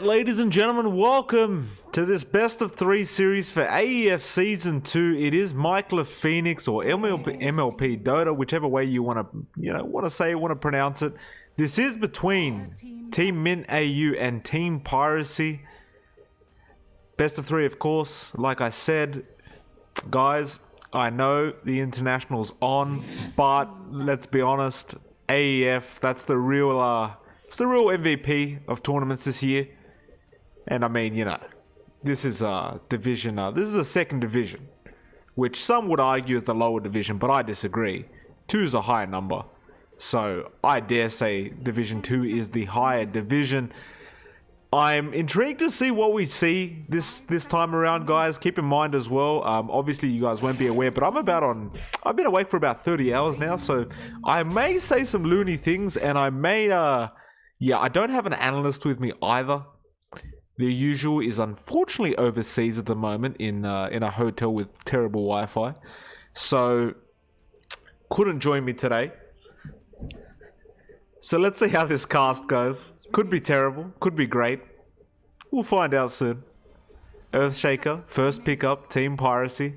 Alright, ladies and gentlemen, welcome to this best of 3 series for AEF Season 2. It is Michael Phoenix or MLP Dota, whichever way you want to pronounce it. This is between Team Mint AU and Team Piracy. Best of 3, of course. Like I said, guys, I know the international's on, but let's be honest, AEF, that's the real it's the real MVP of tournaments this year. And I mean, you know, this is a division, this is a second division, which some would argue is the lower division, but I disagree. 2 is a higher number. So I dare say Division 2 is the higher division. I'm intrigued to see what we see this time around, guys. Keep in mind as well, obviously you guys won't be aware, but I've been awake for about 30 hours now, so I may say some loony things, and I may, yeah, I don't have an analyst with me either. The usual is unfortunately overseas at the moment in a hotel with terrible Wi-Fi, so couldn't join me today. So let's see how this cast goes. Could be terrible, could be great. We'll find out soon. Earthshaker, first pickup, Team Piracy.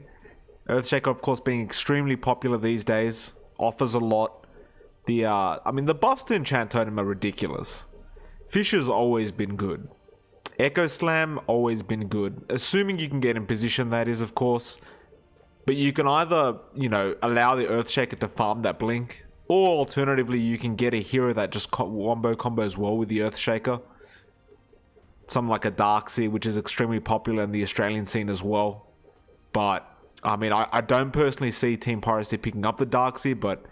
Earthshaker, of course, being extremely popular these days. Offers a lot. I mean, the buffs to Enchant Totem are ridiculous. Fisher's always been good. Echo Slam, always been good. Assuming you can get in position, that is, of course. But you can either, you know, allow the Earthshaker to farm that blink, or alternatively, you can get a hero that just wombo combos well with the Earthshaker. Something like a Darkseer, which is extremely popular in the Australian scene as well. But, I mean, I don't personally see Team Piracy picking up the Darkseer, but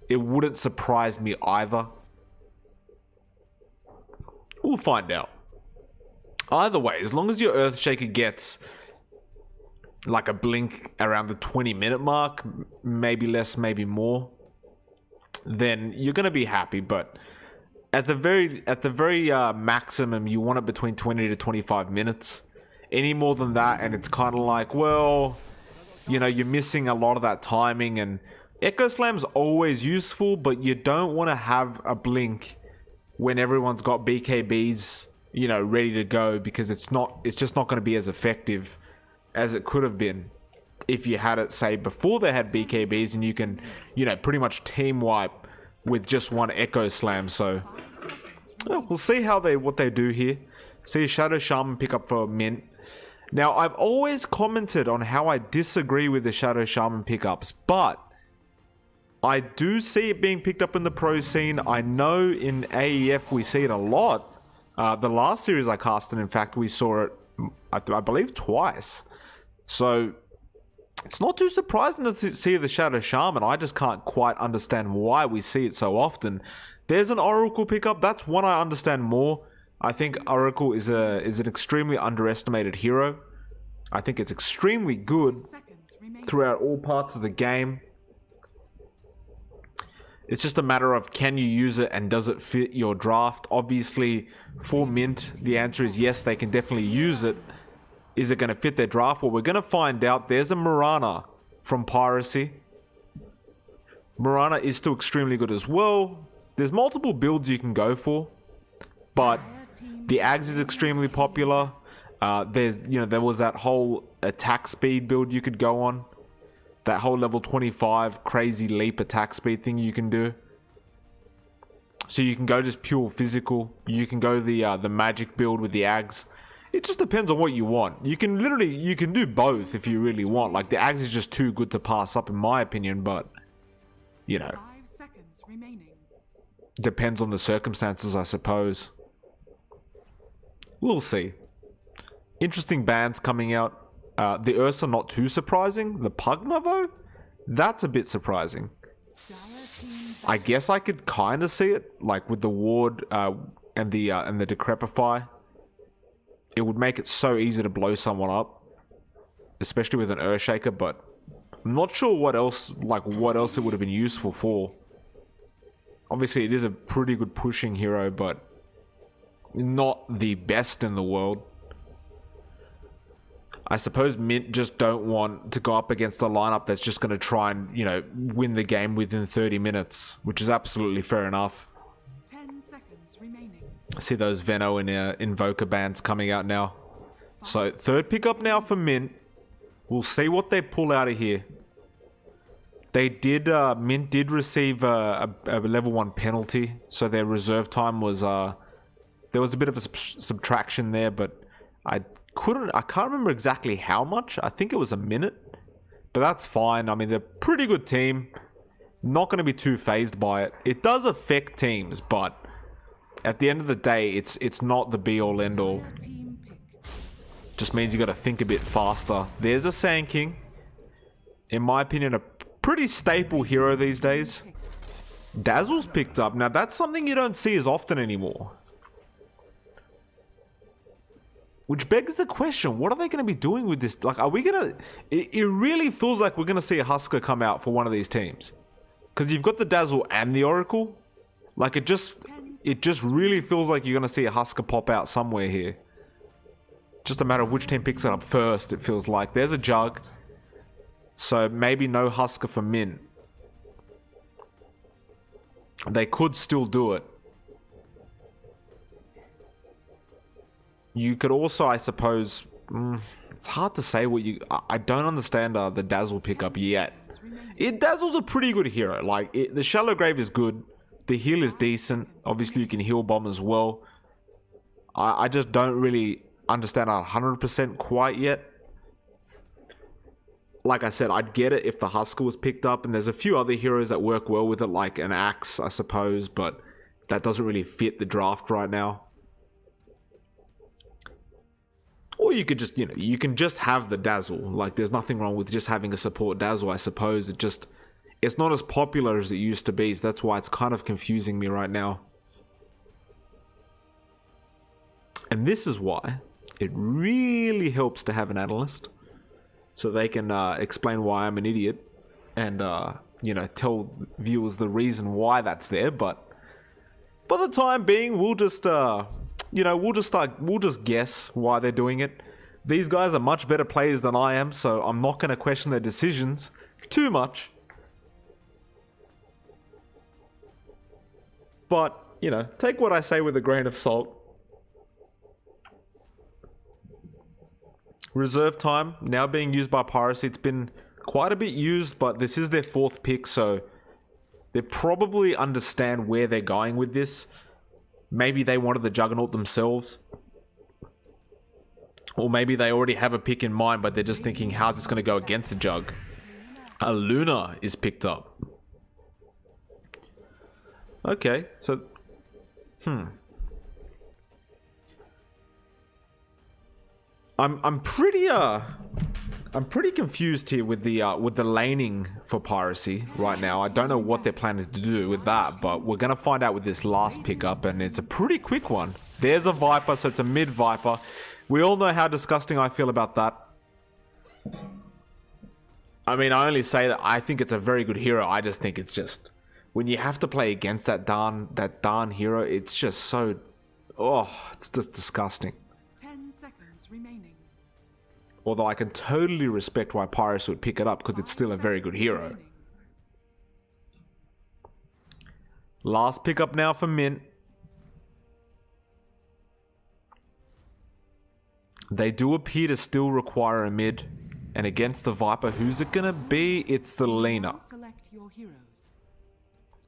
it wouldn't surprise me either. We'll find out. Either way, as long as your Earthshaker gets like a blink around the 20-minute mark, maybe less, maybe more, then you're gonna be happy. But at the very maximum, you want it between 20 to 25 minutes. Any more than that, and it's kind of like, well, you know, you're missing a lot of that timing. And Echo Slam's always useful, but you don't want to have a blink when everyone's got BKBs, you know, ready to go, because it's just not going to be as effective as it could have been if you had it, say, before they had BKBs, and you can, you know, pretty much team wipe with just one Echo Slam. So we'll see what they do here. See Shadow Shaman pick up for Mint. Now, I've always commented on how I disagree with the Shadow Shaman pickups, but I do see it being picked up in the pro scene. I know in AEF we see it a lot. The last series I casted, in fact, we saw it, I believe, twice. So it's not too surprising to see the Shadow Shaman. I just can't quite understand why we see it so often. There's an Oracle pickup. That's one I understand more. I think Oracle is an extremely underestimated hero. I think it's extremely good throughout all parts of the game. It's just a matter of, can you use it and does it fit your draft? Obviously, for Mint, the answer is yes, they can definitely use it. Is it going to fit their draft? Well, we're going to find out. There's a Mirana from Piracy. Mirana is still extremely good as well. There's multiple builds you can go for, but the Ags is extremely popular. There was that whole attack speed build you could go on. That whole level 25 crazy leap attack speed thing you can do. So you can go just pure physical. You can go the magic build with the Ags. It just depends on what you want. You can do both if you really want. Like, the Ags is just too good to pass up in my opinion, but you know, 5 seconds remaining. Depends on the circumstances, I suppose. We'll see. Interesting bands coming out. The Ursa, not too surprising. The Pugna, though, that's a bit surprising. I guess I could kind of see it, like with the Ward and the Decrepify. It would make it so easy to blow someone up, especially with an Earthshaker. But I'm not sure what else it would have been useful for. Obviously, it is a pretty good pushing hero, but not the best in the world. I suppose Mint just don't want to go up against a lineup that's just going to try and, you know, win the game within 30 minutes, which is absolutely fair enough. 10 seconds remaining. See those Veno and Invoker bands coming out now. So third pickup now for Mint. We'll see what they pull out of here. They did, Mint did receive a level 1 penalty. So their reserve time was, there was a bit of a subtraction there, but I can't remember exactly how much. I think it was a minute, but that's fine. I mean, they're a pretty good team. Not going to be too phased by it. It does affect teams, but at the end of the day, it's not the be all end all. Just means you got to think a bit faster. There's a Sand King. In my opinion, a pretty staple hero these days. Dazzle's picked up. Now that's something you don't see as often anymore. Which begs the question, what are they going to be doing with this? Like, are we going to... It really feels like we're going to see a Husker come out for one of these teams. Because you've got the Dazzle and the Oracle. Like, it just really feels like you're going to see a Husker pop out somewhere here. Just a matter of which team picks it up first, it feels like. There's a Jug. So maybe no Husker for Mint. They could still do it. You could also, I suppose... it's hard to say what you... I don't understand the Dazzle pickup yet. Dazzle's a pretty good hero. Like, the Shallow Grave is good. The heal is decent. Obviously, you can heal bomb as well. I just don't really understand 100% quite yet. Like I said, I'd get it if the Husker was picked up, and there's a few other heroes that work well with it, like an Axe, I suppose, but that doesn't really fit the draft right now. Or you could just, you can just have the Dazzle. Like, there's nothing wrong with just having a support Dazzle, I suppose. It's not as popular as it used to be, so that's why it's kind of confusing me right now. And this is why it really helps to have an analyst, so they can explain why I'm an idiot and, tell viewers the reason why that's there. But for the time being, we'll just, we'll just guess why they're doing it. These guys are much better players than I am, so I'm not going to question their decisions too much. But, take what I say with a grain of salt. Reserve time now being used by Piracy. It's been quite a bit used, but this is their 4th pick, so they probably understand where they're going with this. Maybe they wanted the Juggernaut themselves. Or maybe they already have a pick in mind, but they're just thinking, how's this going to go against the Jug? A Luna is picked up. Okay, so... I'm pretty confused here with the laning for Piracy right now. I don't know what their plan is to do with that, but we're gonna find out with this last pickup, and it's a pretty quick one. There's a Viper, so it's a mid Viper. We all know how disgusting I feel about that. I mean, I only say that I think it's a very good hero. I just think it's just when you have to play against that darn hero, it's just so it's just disgusting. 10 seconds remaining. Although I can totally respect why Piracy would pick it up, because it's still a very good hero. Last pickup now for Mint. They do appear to still require a mid. And against the Viper, who's it gonna be? It's the Lena. Select your heroes.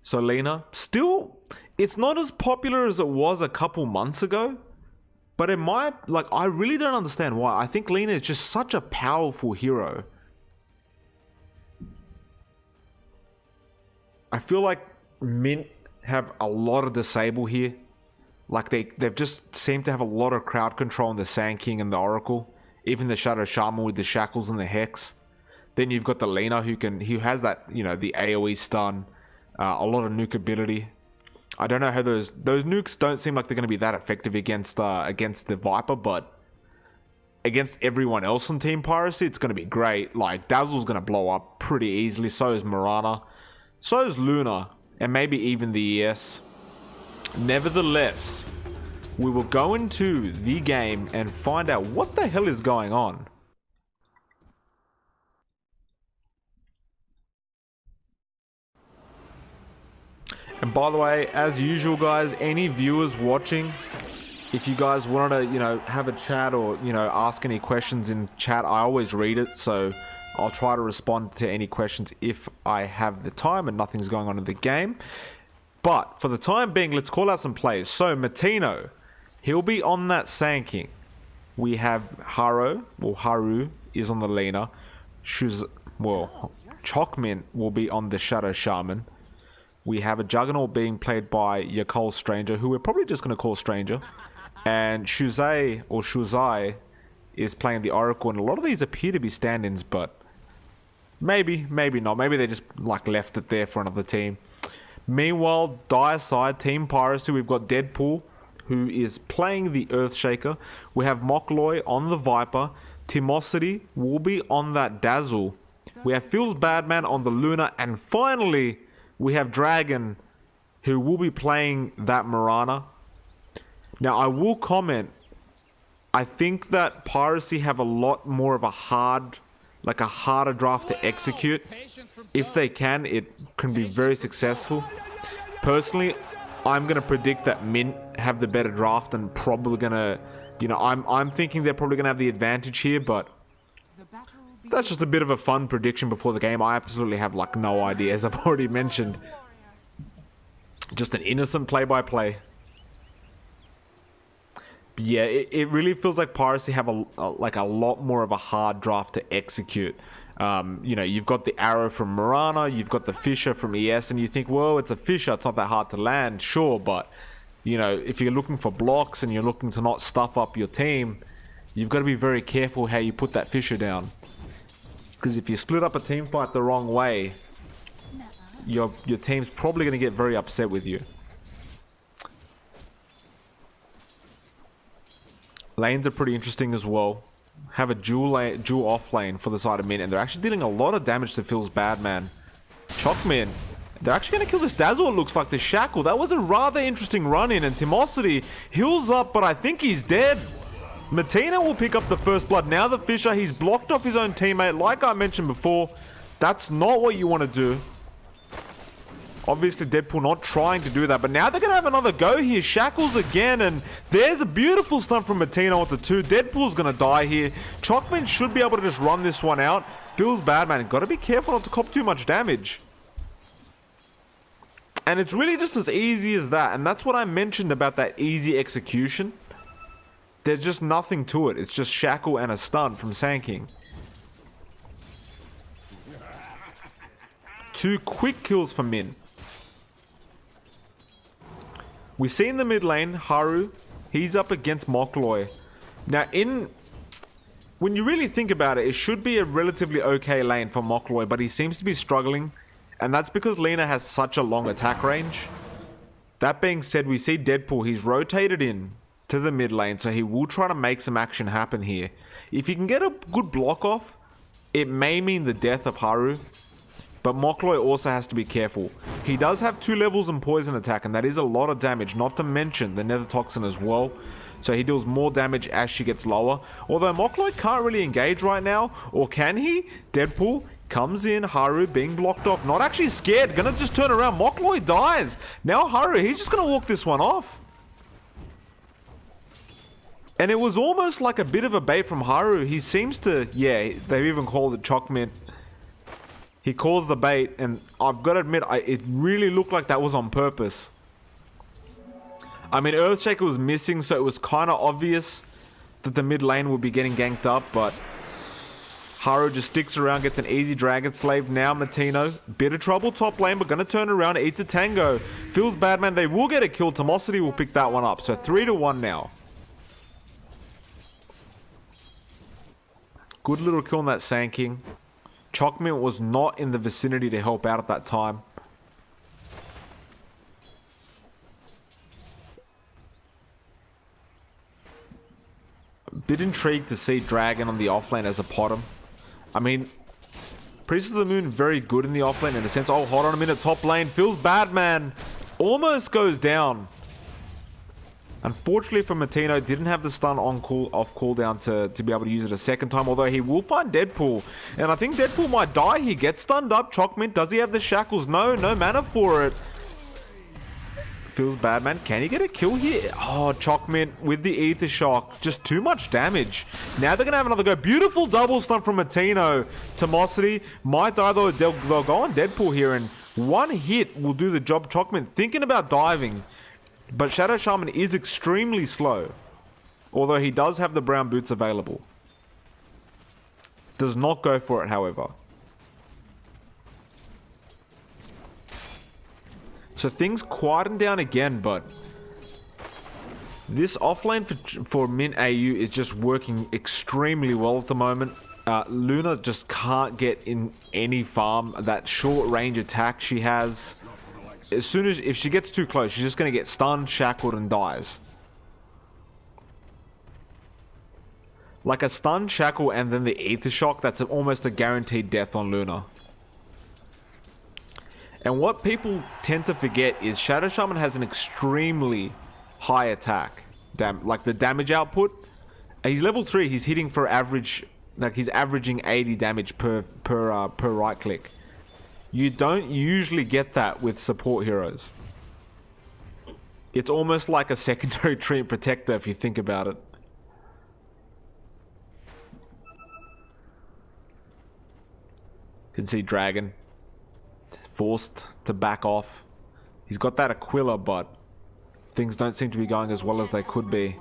So Lena, still, it's not as popular as it was a couple months ago. But I really don't understand why. I think Lena is just such a powerful hero. I feel like Mint have a lot of disable here. Like they've just seemed to have a lot of crowd control in the Sand King and the Oracle. Even the Shadow Shaman with the Shackles and the Hex. Then you've got the Lena who has that, the AoE stun. A lot of nuke ability. I don't know how those nukes don't seem like they're going to be that effective against the Viper, but against everyone else on Team Piracy, it's going to be great. Like, Dazzle's going to blow up pretty easily. So is Mirana. So is Luna. And maybe even the ES. Nevertheless, we will go into the game and find out what the hell is going on. And by the way, as usual guys, any viewers watching, If you guys wanted to, have a chat or, ask any questions in chat, I always read it. So I'll try to respond to any questions if I have the time and nothing's going on in the game. But for the time being, let's call out some players. So Matino, he'll be on that Sand King. We have Haru is on the Lina. Chokmin will be on the Shadow Shaman. We have a Juggernaut being played by Yakol Stranger, who we're probably just going to call Stranger. And Shuzai is playing the Oracle. And a lot of these appear to be stand-ins, but maybe not. Maybe they just left it there for another team. Meanwhile, Dire side, Team Piracy, we've got Deadpool, who is playing the Earthshaker. We have Mokloy on the Viper. Timosity will be on that Dazzle. We have Feels Badman on the Luna. And finally, we have Dragon, who will be playing that Mirana. Now, I will comment, I think that Piracy have a lot more of a harder draft to execute. If they can, it can be very successful. Personally, I'm going to predict that Mint have the better draft and probably going to, I'm thinking they're probably going to have the advantage here, but that's just a bit of a fun prediction before the game. I absolutely have no idea, as I've already mentioned. Just an innocent play-by-play. Yeah, it really feels like Piracy have a lot more of a hard draft to execute. You've got the Arrow from Mirana, you've got the Fisher from ES, and you think, well, it's a Fisher, it's not that hard to land, sure, but, if you're looking for blocks and you're looking to not stuff up your team, you've got to be very careful how you put that Fisher down. Because if you split up a team fight the wrong way, your team's probably going to get very upset with you. Lanes are pretty interesting as well. Have a dual off lane for the side of Min, and they're actually dealing a lot of damage to Phil's Badman. Chokmin, they're actually going to kill this Dazzle, it looks like, the Shackle. That was a rather interesting run-in, and Timosity heals up, but I think he's dead. Matina will pick up the first blood. Now the Fisher, he's blocked off his own teammate. Like I mentioned before, that's not what you want to do. Obviously, Deadpool not trying to do that, but now they're going to have another go here. Shackles again, and there's a beautiful stun from Matino onto 2. Deadpool's going to die here. Chokman should be able to just run this one out. Feels bad, man. Got to be careful not to cop too much damage. And it's really just as easy as that, and that's what I mentioned about that easy execution. There's just nothing to it. It's just Shackle and a stun from Sand King. 2 quick kills for Min. We see in the mid lane, Haru, he's up against Mokloy. Now, when you really think about it, it should be a relatively okay lane for Mokloy, but he seems to be struggling, and that's because Lina has such a long attack range. That being said, we see Deadpool, he's rotated in to the mid lane, so he will try to make some action happen here. If he can get a good block off, it may mean the death of Haru. But Mokloy also has to be careful. He does have 2 levels in poison attack, and that is a lot of damage, not to mention the nether toxin as well. So he deals more damage as she gets lower. Although Mokloy can't really engage right now, or can he? Deadpool comes in, Haru being blocked off, not actually scared, gonna just turn around. Mokloy dies. Now Haru, he's just gonna walk this one off. And it was almost like a bit of a bait from Haru. He seems to, yeah, they've even called it Chokmint. He calls the bait, and I've got to admit, it really looked like that was on purpose. I mean, Earthshaker was missing, so it was kind of obvious that the mid lane would be getting ganked up, but Haru just sticks around, gets an easy Dragon Slave. Now Matino, bit of trouble top lane, but going to turn around, eats a tango. Feels bad, man. They will get a kill. Timosity will pick that one up, so 3-1 now. Good little kill on that Sand King. Chokmint was not in the vicinity to help out at that time. A bit intrigued to see Dragon on the offlane as a Potom. I mean, Priest of the Moon very good in the offlane in a sense. Oh, hold on a minute, top lane. Feels bad, man. Almost goes down. Unfortunately for Matino, didn't have the stun on off cooldown to be able to use it a second time, although he will find Deadpool. And I think Deadpool might die. He gets stunned up. Chokmint, does he have the shackles? No, no mana for it. Feels bad, man. Can he get a kill here? Oh, Chockmint with the Ether Shock. Just too much damage. Now they're going to have another go. Beautiful double stun from Matino. Tomosity might die, though. They'll go on Deadpool here, and one hit will do the job. Chockmint thinking about diving, but Shadow Shaman is extremely slow. Although he does have the brown boots available. Does not go for it, however. So things quieten down again, but this offlane for Min AU is just working extremely well at the moment. Luna just can't get in any farm. That short range attack she has, as soon as if she gets too close, she's just going to get stunned, shackled, and dies. Like a stun, shackle, and then the Ether Shock, that's almost a guaranteed death on Luna. And what people tend to forget is Shadow Shaman has an extremely high attack. Like the damage output. He's level 3, he's hitting for average, like he's averaging 80 damage per right click. You don't usually get that with support heroes. It's almost like a secondary treant protector if you think about it. You can see Dragon forced to back off. He's got that Aquila, but things don't seem to be going as well as they could be.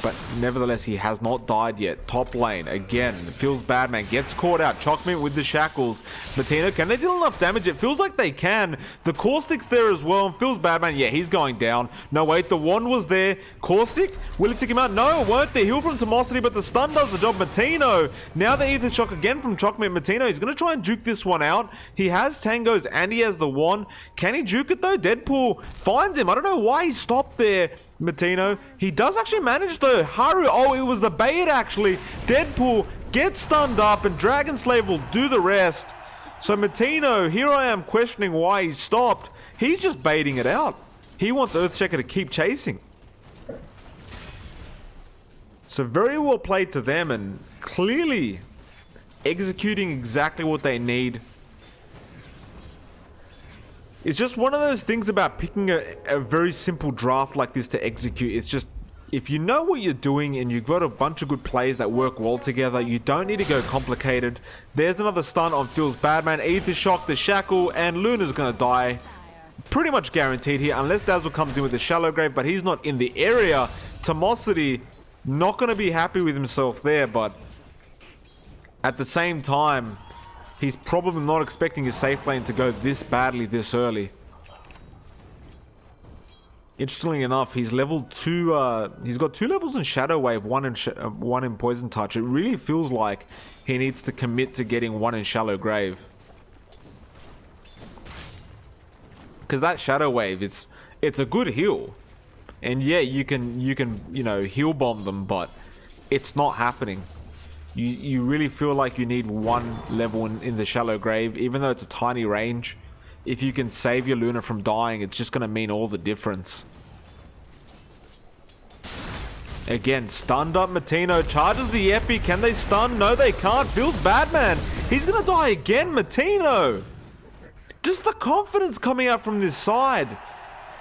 But nevertheless, he has not died yet. Top lane, again, feels bad, man. Gets caught out. Chockmint with the shackles. Matino, can they deal enough damage? It feels like they can. The Caustic's there as well. Feels bad, man. Yeah, he's going down. No, wait, the wand was there. Caustic, will it take him out? No, it won't. The heal from Tomosity, but the stun does the job. Matino, now the Ether Shock again from Chockmint. Matino, he's going to try and juke this one out. He has Tangos and he has the wand. Can he juke it though? Deadpool finds him. I don't know why he stopped there. Matino, he does actually manage though. Haru, oh, it was the bait actually. Deadpool gets stunned up and Dragon Slave will do the rest. So Matino, here I am questioning why he stopped. He's just baiting it out. He wants Earthshaker to keep chasing. So very well played to them and clearly executing exactly what they need. It's just one of those things about picking a very simple draft like this to execute. It's just, if you know what you're doing and you've got a bunch of good plays that work well together, you don't need to go complicated. There's another stun on Feels Bad, man. Ether Shock, the shackle, and Luna's gonna die. Pretty much guaranteed here, unless Dazzle comes in with the Shallow Grave, but he's not in the area. Tomosity, not gonna be happy with himself there, but at the same time, he's probably not expecting his safe lane to go this badly this early. Interestingly enough, he's level 2. He's got 2 levels in Shadow Wave, 1 in Poison Touch. It really feels like he needs to commit to getting 1 in Shallow Grave. Because that Shadow Wave, it's a good heal. And yeah, you can heal bomb them, but it's not happening. You really feel like you need 1 level in the Shallow Grave, even though it's a tiny range. If you can save your Luna from dying, it's just going to mean all the difference. Again, stunned up Matino, charges the Epi. Can they stun? No, they can't. Feels bad, man. He's going to die again, Matino. Just the confidence coming out from this side.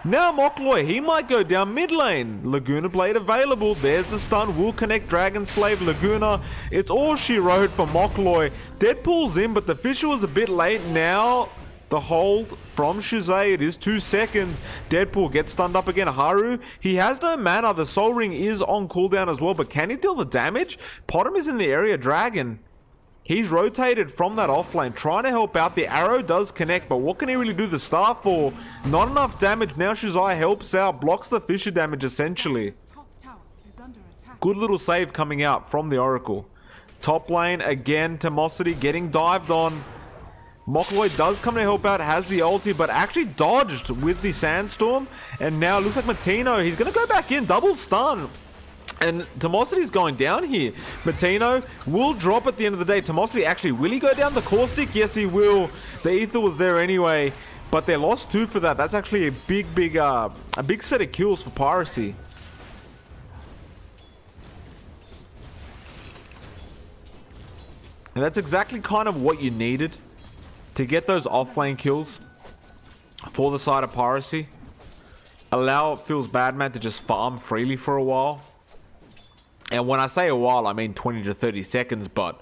Now Mokloy, he might go down mid lane. Laguna Blade available. There's the stun. Will connect Dragon Slave Laguna. It's all she wrote for Mokloy. Deadpool's in, but the Fisher was a bit late. Now the hold from Shuzai. It is 2 seconds. Deadpool gets stunned up again. Haru, he has no mana. The Soul Ring is on cooldown as well, but can he deal the damage? Potom is in the area. Dragon, he's rotated from that offlane, trying to help out. The arrow does connect, but what can he really do the star for? Not enough damage. Now Shuzai helps out, blocks the Fisher damage essentially. Good little save coming out from the Oracle. Top lane again, Tomosity getting dived on. Mokloy does come to help out, has the ulti, but actually dodged with the Sandstorm. And now it looks like Matino, he's going to go back in, double stun. And Tomosity's going down here. Matino will drop at the end of the day. Tomosity actually, will he go down the Caustic? Yes, he will. The Ether was there anyway, but they lost 2 for that. That's actually a big set of kills for Piracy. And that's exactly kind of what you needed to get those offlane kills for the side of Piracy. allow Feels Bad Man to just farm freely for a while. And when I say a while, I mean 20 to 30 seconds, but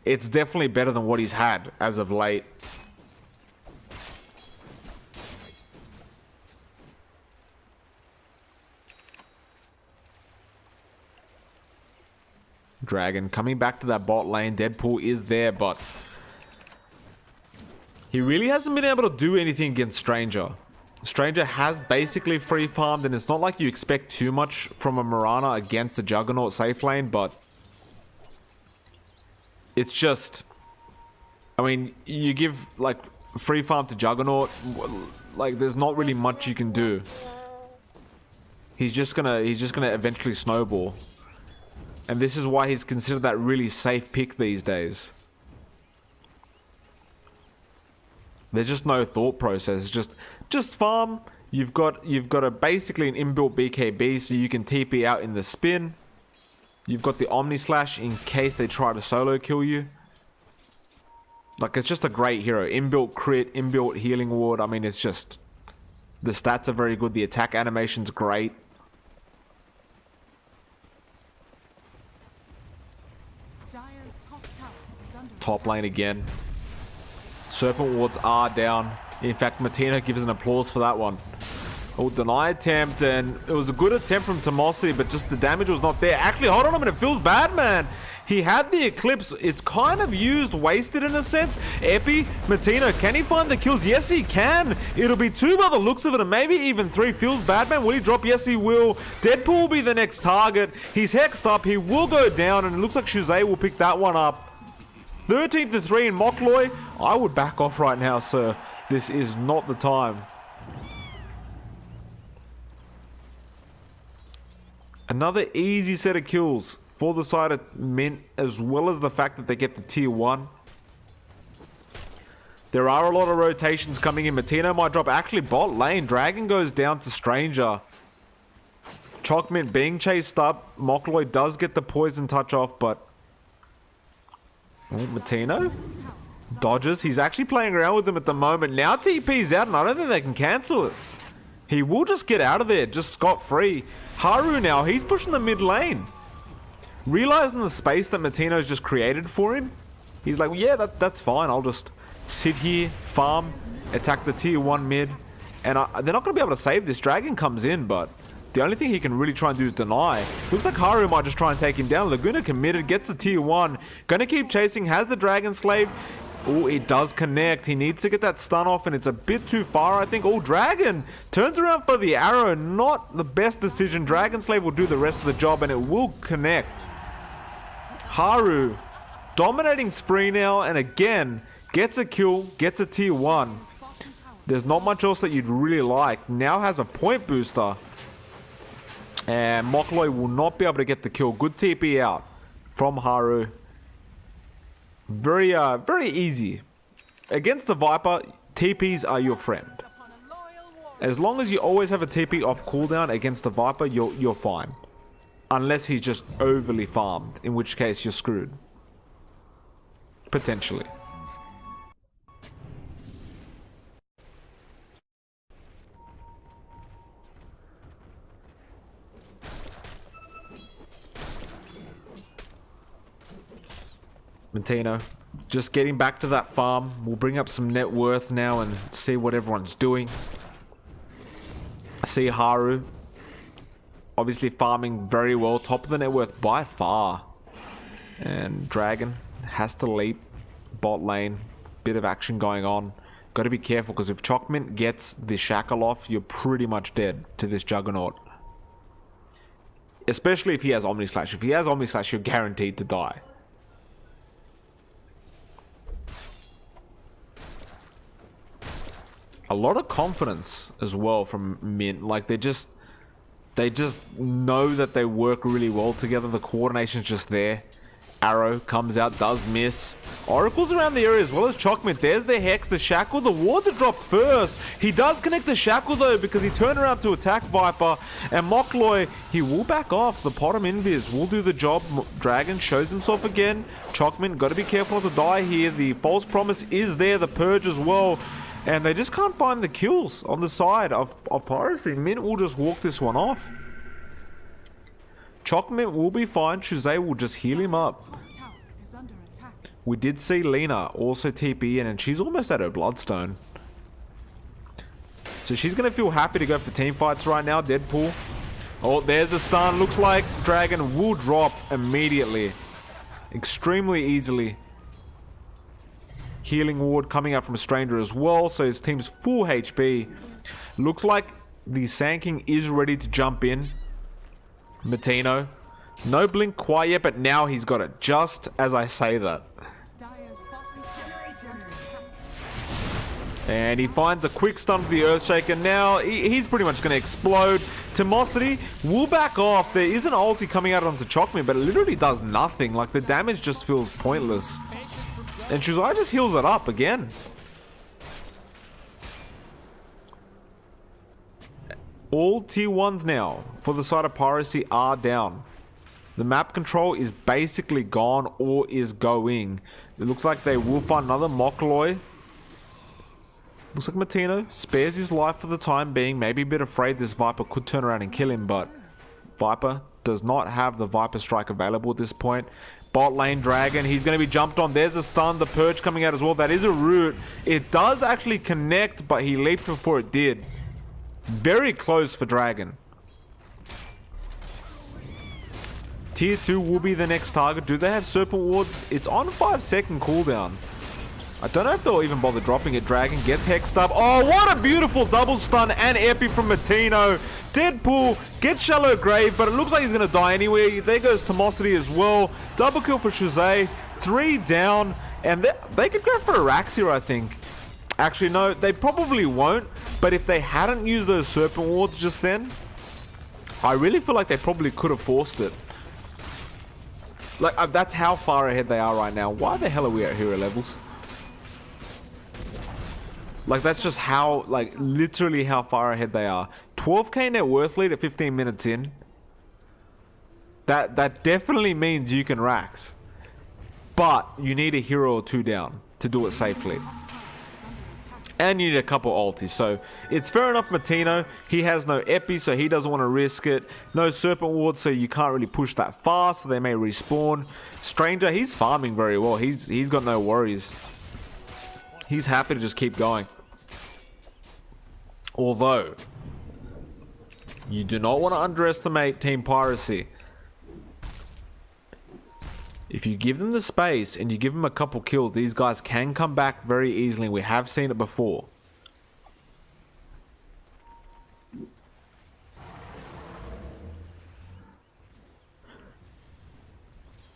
it's definitely better than what he's had as of late. Dragon coming back to that bot lane. Deadpool is there, but he really hasn't been able to do anything against Stranger. Stranger has basically free farmed, and it's not like you expect too much from a Mirana against the Juggernaut safe lane, but it's just, I mean, you give like free farm to Juggernaut, like there's not really much you can do. He's just gonna eventually snowball. And this is why he's considered that really safe pick these days. There's just no thought process. It's just farm. You've got basically an inbuilt BKB, so you can TP out in the spin. You've got the Omni Slash in case they try to solo kill you. Like, it's just a great hero. Inbuilt crit, inbuilt healing ward. I mean, it's just, the stats are very good. The attack animation's great. Top lane again. Serpent wards are down. In fact, Martina gives an applause for that one. Oh, deny attempt, and it was a good attempt from Tomasi, but just the damage was not there. Actually, hold on a minute, it feels bad, man. He had the Eclipse. It's kind of used, wasted in a sense. Epi, Martina, can he find the kills? Yes, he can. It'll be 2 by the looks of it, and maybe even 3. Feels bad, man. Will he drop? Yes, he will. Deadpool will be the next target. He's hexed up. He will go down, and it looks like Shuzay will pick that one up. 13 to 3 in Mokloy. I would back off right now, sir. This is not the time. Another easy set of kills for the side of Mint, as well as the fact that they get the tier 1. There are a lot of rotations coming in. Martino might drop. Actually, bot lane. Dragon goes down to Stranger. Chalkmint being chased up. Mokloy does get the poison touch off, but Martino dodges. He's actually playing around with them at the moment. Now TP's out, and I don't think they can cancel it. He will just get out of there, just scot-free. Haru now, he's pushing the mid lane. Realizing the space that Martino's just created for him, he's like, well, yeah, that's fine. I'll just sit here, farm, attack the tier 1 mid. And they're not going to be able to save this. Dragon comes in, but the only thing he can really try and do is deny. Looks like Haru might just try and take him down. Laguna committed, gets the tier 1. Gonna keep chasing, has the Dragon Slave. Oh, it does connect. He needs to get that stun off, and it's a bit too far, I think. Oh, Dragon turns around for the arrow. Not the best decision. Dragon Slave will do the rest of the job, and it will connect. Haru dominating spree now, and again, gets a kill, gets a tier 1. There's not much else that you'd really like. Now has a point booster. And Mokloy will not be able to get the kill. Good TP out from Haru. Very easy. Against the Viper, TPs are your friend. As long as you always have a TP off cooldown against the Viper, you're fine. Unless he's just overly farmed, in which case you're screwed. Potentially. Martino, just getting back to that farm. We'll bring up some net worth now and see what everyone's doing. I see Haru, obviously farming very well. Top of the net worth by far. And Dragon has to leap. Bot lane, bit of action going on. Got to be careful, because if Chalkmint gets the shackle off, you're pretty much dead to this Juggernaut. Especially if he has Omni Slash. If he has Omni Slash, you're guaranteed to die. A lot of confidence as well from Mint. Like, they just know that they work really well together. The coordination's just there. Arrow comes out, does miss. Oracle's around the area as well as Chalkmint. There's the Hex, the Shackle. The wards are dropped first. He does connect the Shackle though, because he turned around to attack Viper. And Mokloy, he will back off. The Potom Invis will do the job. Dragon shows himself again. Chalkmint, got to be careful not to die here. The False Promise is there. The Purge as well. And they just can't find the kills on the side of Piracy. Mint will just walk this one off. Chocolate will be fine. Shuzay will just heal him up. Top tower is under attack. We did see Lena also TP in, and she's almost at her bloodstone. So she's going to feel happy to go for team fights right now. Deadpool. Oh, there's a stun. Looks like Dragon will drop immediately. Extremely easily. Healing ward coming out from Stranger as well. So his team's full HP. Looks like the Sand King is ready to jump in. Matino. No blink quite yet, but now he's got it. Just as I say that. Dire's bottom tower is under attack. And he finds a quick stun for the Earthshaker. Now he's pretty much going to explode. Timosity will back off. There is an ulti coming out onto Chocme, but it literally does nothing. Like, the damage just feels pointless. And Shuzai just heals it up again. All tier 1s now for the side of Piracy are down. The map control is basically gone or is going. It looks like they will find another Mokloy. Looks like Matino spares his life for the time being. Maybe a bit afraid this Viper could turn around and kill him, but Viper does not have the Viper Strike available at this point. Bot lane Dragon, he's going to be jumped on. There's a stun, the Purge coming out as well. That is a root. It does actually connect, but he leaped before it did. Very close for Dragon. Tier 2 will be the next target. Do they have Serpent Wards? It's on 5-second cooldown. I don't know if they'll even bother dropping it. Dragon gets hexed up. Oh, what a beautiful double stun and epi from Matino. Deadpool gets Shallow Grave, but it looks like he's going to die anyway. There goes Timosity as well. Double kill for Shuzay. 3 down. And they could go for a Rax here, I think. Actually, no, they probably won't. But if they hadn't used those Serpent Wards just then, I really feel like they probably could have forced it. Like, that's how far ahead they are right now. Why the hell are we at hero levels? Like, that's just how, like, literally how far ahead they are. 12k net worth lead at 15 minutes in. That definitely means you can Rax. But you need a hero or 2 down to do it safely. And you need a couple ultis. So it's fair enough, Matino. He has no epi, so he doesn't want to risk it. No Serpent Ward, so you can't really push that fast, so they may respawn. Stranger, he's farming very well. He's got no worries. He's happy to just keep going. Although, you do not want to underestimate Team Piracy. If you give them the space and you give them a couple kills, these guys can come back very easily. We have seen it before.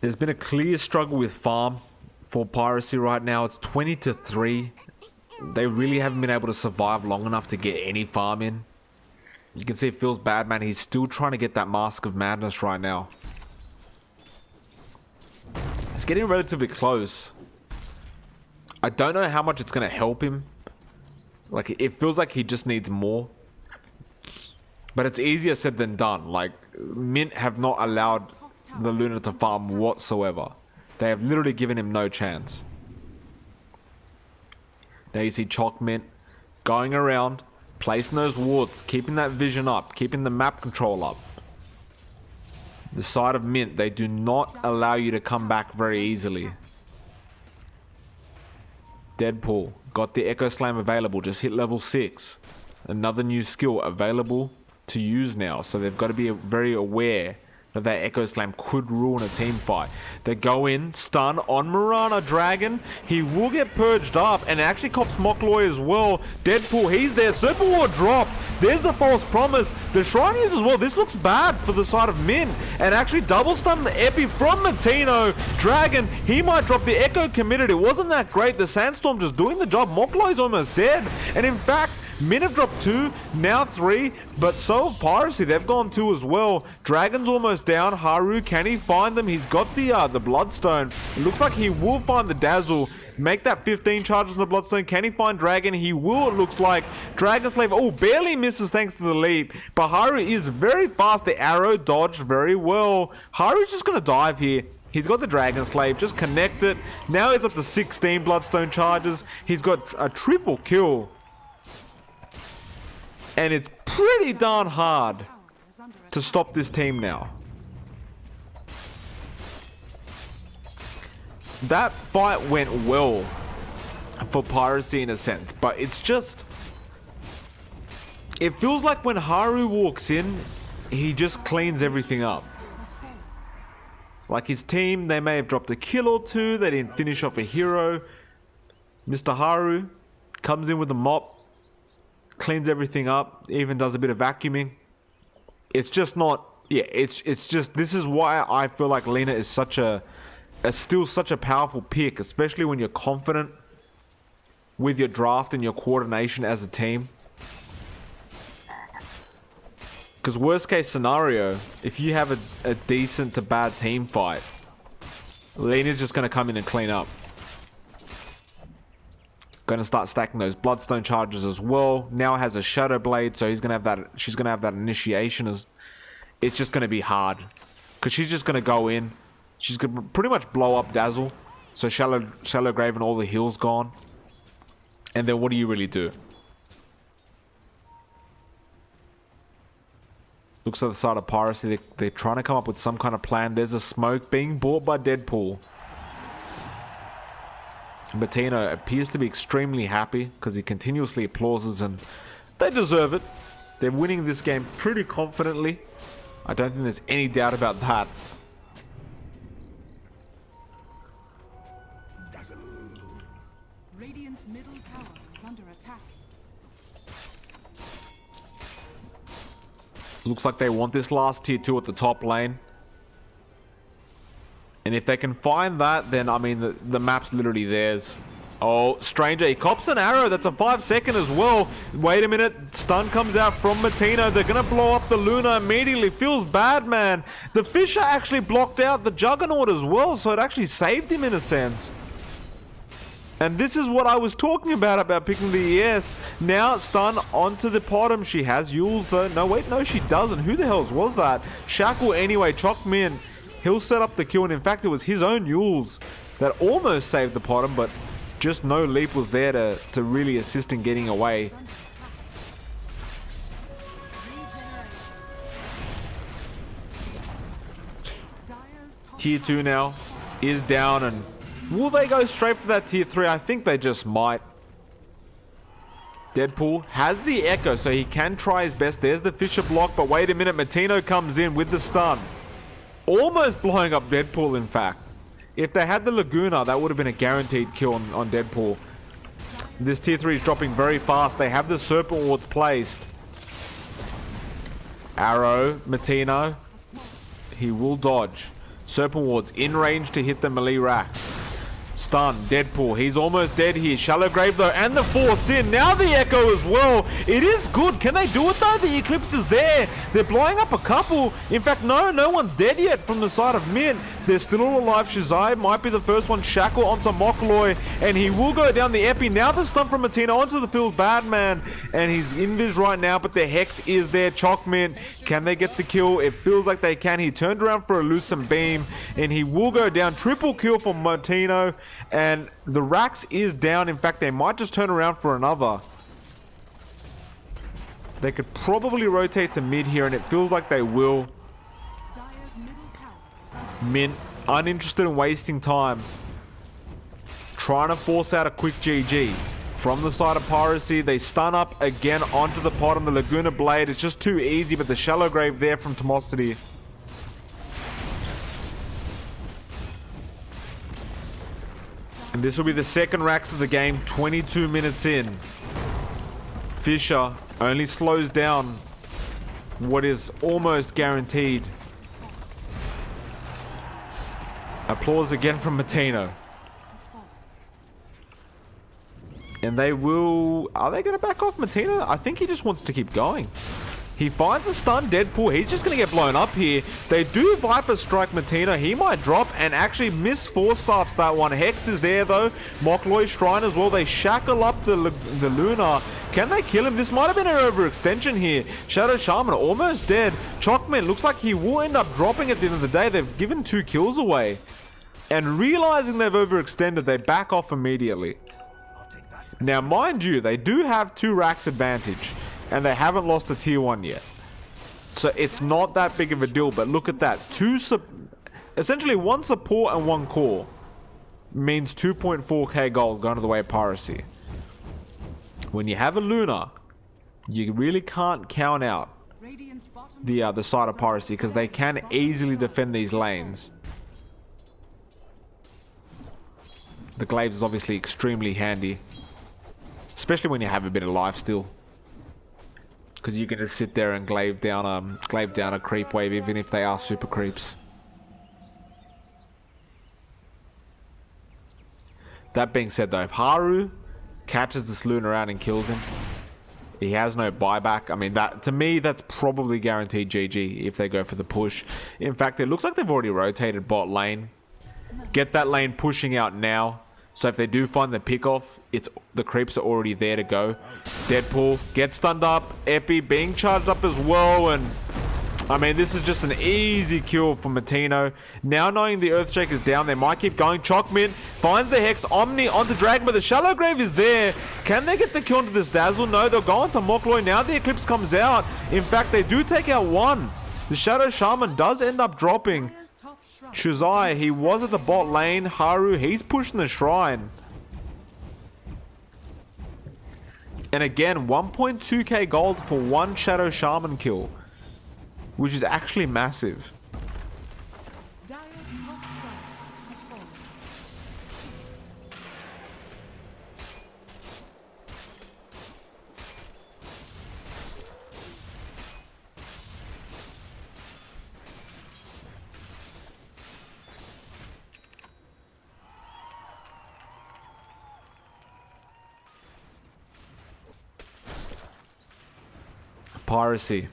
There's been a clear struggle with farm for Piracy right now. It's 20-3. They really haven't been able to survive long enough to get any farm in. You can see it feels bad, man. He's still trying to get that Mask of Madness right now. It's getting relatively close. I don't know how much it's going to help him. Like, it feels like he just needs more. But it's easier said than done. Like, Mint have not allowed the Luna to farm whatsoever. They have literally given him no chance. Now you see Chalk Mint going around, placing those wards, keeping that vision up, keeping the map control up. The side of Mint, they do not allow you to come back very easily. Deadpool got the Echo Slam available, just hit level 6. Another new skill available to use now, so they've got to be very aware that Echo Slam could ruin a team fight. They go in, stun on Mirana Dragon. He will get purged up, and actually cops Mokloy as well. Deadpool, he's there. Serpent Ward dropped. There's the false promise. The Shrine as well. This looks bad for the side of Min. And actually double stun the Epi from Matino. Dragon, he might drop the Echo committed. It wasn't that great. The Sandstorm just doing the job. Mokloy's almost dead. And in fact, Min have dropped 2, now 3, but so have Piracy. They've gone 2 as well. Dragon's almost down. Haru, can he find them? He's got the Bloodstone. It looks like he will find the Dazzle. Make that 15 charges on the Bloodstone. Can he find Dragon? He will, it looks like. Dragon Slave, oh, barely misses thanks to the leap. But Haru is very fast. The arrow dodged very well. Haru's just going to dive here. He's got the Dragon Slave, just connect it. Now he's up to 16 Bloodstone charges. He's got a triple kill. And it's pretty darn hard Tower is under to attack. stop this team now. That fight went well for Piracy in a sense, but it's just... It feels like when Haru walks in, he just cleans everything up. Has fallen. Like his team, they may have dropped a kill or two, they didn't finish off a hero. Mr. Haru comes in with a mop, cleans everything up, even does a bit of vacuuming. It's just not, yeah, it's just, this is why I feel like Lina is still such a powerful pick, especially when you're confident with your draft and your coordination as a team. Because worst case scenario, if you have a decent to bad team fight, Lina's just going to come in and clean up. Going to start stacking those Bloodstone charges as well. Now has a Shadow Blade, so she's going to have that initiation. It's just going to be hard. Because she's just going to go in. She's going to pretty much blow up Dazzle. So Shallow Grave and all the heals gone. And then what do you really do? Looks like the side of Piracy. They're trying to come up with some kind of plan. There's a smoke being bought by Deadpool. Martino appears to be extremely happy because he continuously applauses, and they deserve it. They're winning this game pretty confidently. I don't think there's any doubt about that. Radiant's middle tower is under attack. Looks like they want this last tier 2 at the top lane. And if they can find that, then, I mean, the map's literally theirs. Oh, Stranger, he cops an arrow. That's a 5-second as well. Wait a minute. Stun comes out from Martino. They're going to blow up the Luna immediately. Feels bad, man. The Fisher actually blocked out the Juggernaut as well, so it actually saved him in a sense. And this is what I was talking about picking the ES. Now, stun onto the bottom. She has Yules, though. No, wait, no, she doesn't. Who the hell was that? Shackle anyway. Chokmin. He'll set up the kill, and in fact, it was his own Yules that almost saved the bottom, but just no leap was there to really assist in getting away. Dire's top Tier 2 now is down, and will they go straight for that tier 3? I think they just might. Deadpool has the Echo, so he can try his best. There's the Fisher block, but wait a minute. Martino comes in with the stun. Almost blowing up Deadpool, in fact. If they had the Laguna, that would have been a guaranteed kill on Deadpool. This tier 3 is dropping very fast. They have the Serpent Wards placed. Arrow, Martino. He will dodge. Serpent Wards in range to hit the melee racks. Stun, Deadpool, he's almost dead here. Shallow Grave though, and the Force in. Now the Echo as well. It is good. Can they do it though? The Eclipse is there. They're blowing up a couple. In fact, no one's dead yet from the side of Mint. They're still all alive. Shazai might be the first one. Shackle onto Mokloy, and he will go down the Epi. Now the stun from Martino onto the field. Badman, and he's invis right now, but the Hex is there. Chokmint, can they get the kill? It feels like they can. He turned around for a Lucent Beam, and he will go down. Triple kill for Martino, and the Rax is down. In fact, they might just turn around for another. They could probably rotate to mid here, and it feels like they will. Dire's middle tower is under Mint, uninterested in wasting time. Trying to force out a quick GG. From the side of Piracy, they stun up again onto the bottom. The Laguna Blade, it's just too easy, but the Shallow Grave there from Tomosity. And this will be the second Rax of the game, 22 minutes in. Fisher only slows down what is almost guaranteed. Applause again from Martino. has fallen. And they will... Are they going to back off Martino? I think he just wants to keep going. He finds a stun Deadpool. He's just going to get blown up here. They do Viper Strike Martino. He might drop and actually miss 4-staffs that one. Hex is there though. Mokloy Shrine as well. They shackle up the Luna. Can they kill him? This might have been an overextension here. Shadow Shaman almost dead. Chokman looks like he will end up dropping at the end of the day. They've given 2 kills away. And realizing they've overextended, they back off immediately. Now, mind you, they do have 2 racks advantage, and they haven't lost a tier 1 yet. So it's not that big of a deal, but look at that. Essentially 1 support and 1 core means 2.4k gold going to the way of Piracy. When you have a Luna, you really can't count out the side of Piracy, because they can easily defend these lanes. The glaives is obviously extremely handy, especially when you have a bit of life still, because you can just sit there and glaive down a creep wave, even if they are super creeps. That being said though, if Haru catches this Luna out and kills him, he has no buyback. I mean, that to me, that's probably guaranteed GG if they go for the push. In fact, it looks like they've already rotated bot lane. Get that lane pushing out now. So if they do find the pick off, the creeps are already there to go. Deadpool gets stunned up. Epi being charged up as well. And I mean, this is just an easy kill for Matino. Now knowing the Earthshake is down, they might keep going. Chalkmint finds the Hex. Omni onto Dragon, but the Shallow Grave is there. Can they get the kill into this Dazzle? No, they'll go onto Mokloy. Now the Eclipse comes out. In fact, they do take out 1. The Shadow Shaman does end up dropping. Shuzai, he was at the bot lane. Haru, he's pushing the Shrine. And again, 1.2k gold for 1 Shadow Shaman kill, which is actually massive. Dire's top tower has fallen. Piracy,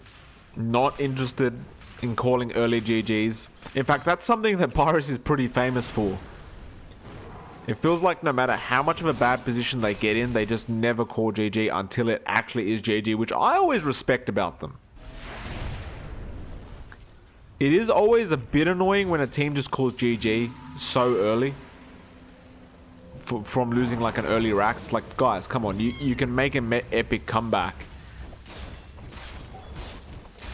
not interested in calling early GGs. In fact, that's something that Piracy is pretty famous for. It feels like no matter how much of a bad position they get in, they just never call GG until it actually is GG, which I always respect about them. It is always a bit annoying when a team just calls GG so early from losing like an early rack. It's like, guys, come on, you can make an epic comeback.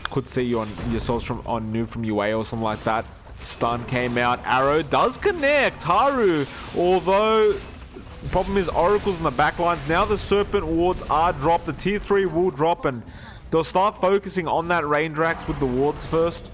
Could see you on yourselves on Noob from UA or something like that. Stun came out. Arrow does connect. Haru, although the problem is Oracle's in the backlines. Now the Serpent wards are dropped. The tier 3 will drop, and they'll start focusing on that range racks with the wards first.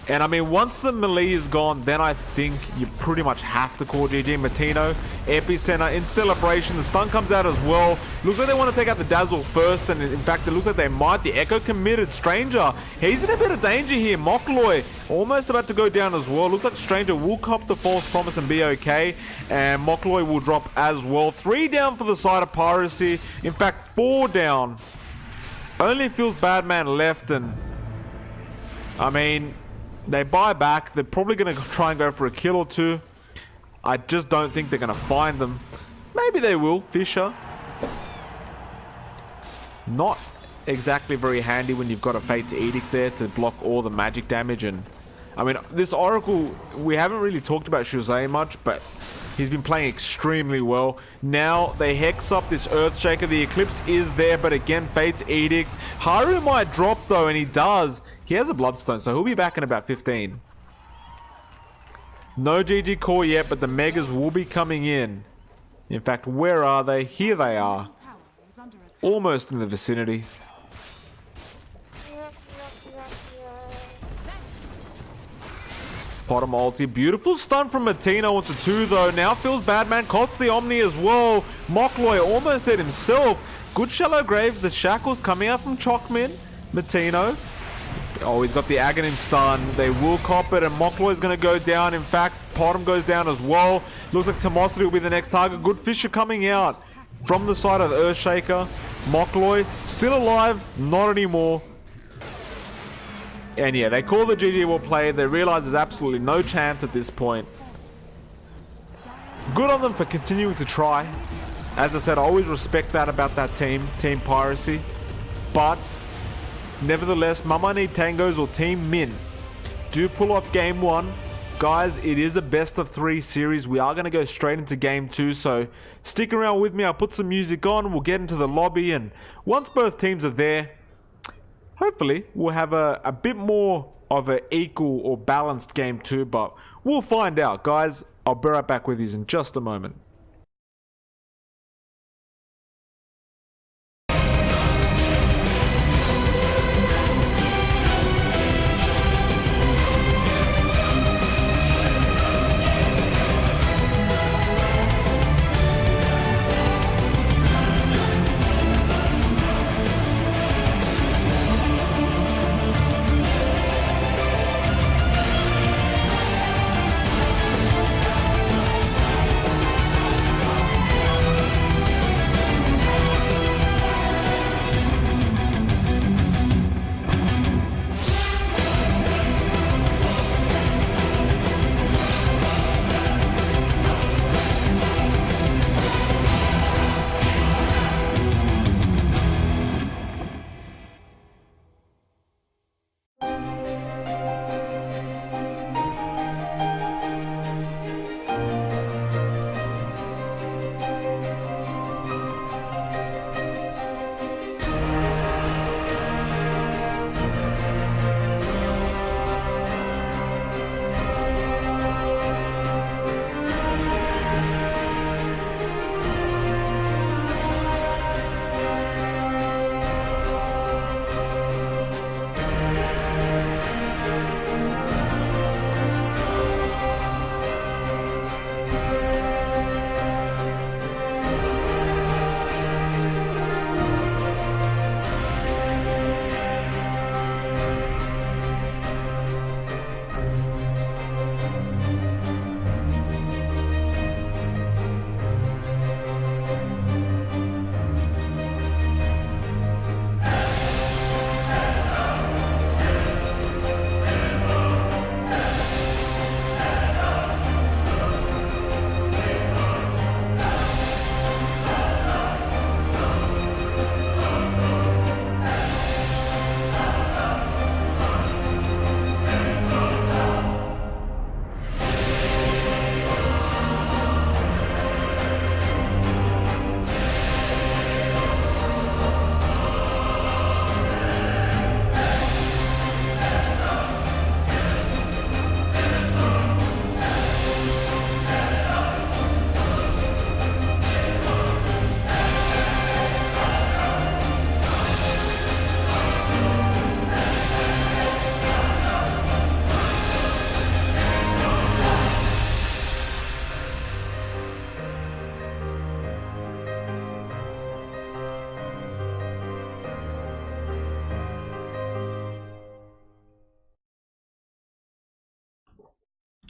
And I mean, once the melee is gone, then I think you pretty much have to call GG. Matino, Epicenter in celebration. The stun comes out as well. Looks like they want to take out the Dazzle first, and in fact, it looks like they might. The Echo committed. Stranger, he's in a bit of danger here. Mokloy almost about to go down as well. Looks like Stranger will cop the false promise and be okay. And Mokloy will drop as well. 3 down for the side of Piracy. In fact, 4 down. Only feels Badman left, and I mean, they buy back. They're probably going to try and go for a kill or 2. I just don't think they're going to find them. Maybe they will. Fisher. Not exactly very handy when you've got a Fate's Edict there to block all the magic damage. And I mean, this Oracle, we haven't really talked about Shuzai much, but he's been playing extremely well. Now they hex up this Earthshaker. The Eclipse is there, but again, Fate's Edict. Haru might drop though, and he does. He has a Bloodstone, so he'll be back in about 15. No GG core yet, but the Megas will be coming in. In fact, where are they? Here they are. Tower is under attack. Almost in the vicinity. Bottom ulti. Beautiful stun from Matino onto 2 though. Now feels Badman. Cots the Omni as well. Mokloy almost dead himself. Good Shallow Grave. The Shackles coming out from Chalkmint. Matino. Oh, he's got the Aghanim stun. They will cop it, and Mokloy is going to go down. In fact, Potom goes down as well. Looks like Tomosity will be the next target. Good Fisher coming out from the side of the Earthshaker. Mokloy still alive. Not anymore. And yeah, they call the GG will play. They realize there's absolutely no chance at this point. Good on them for continuing to try. As I said, I always respect that about that team, Team Piracy. But nevertheless, Mama Need Tangos or Team Min do pull off game 1. guys, it is a best of 3 series. We are going to go straight into game 2, so stick around with me. I'll put some music on, we'll get into the lobby, and once both teams are there, hopefully we'll have a bit more of an equal or balanced game 2, but we'll find out. Guys, I'll be right back with you in just a moment.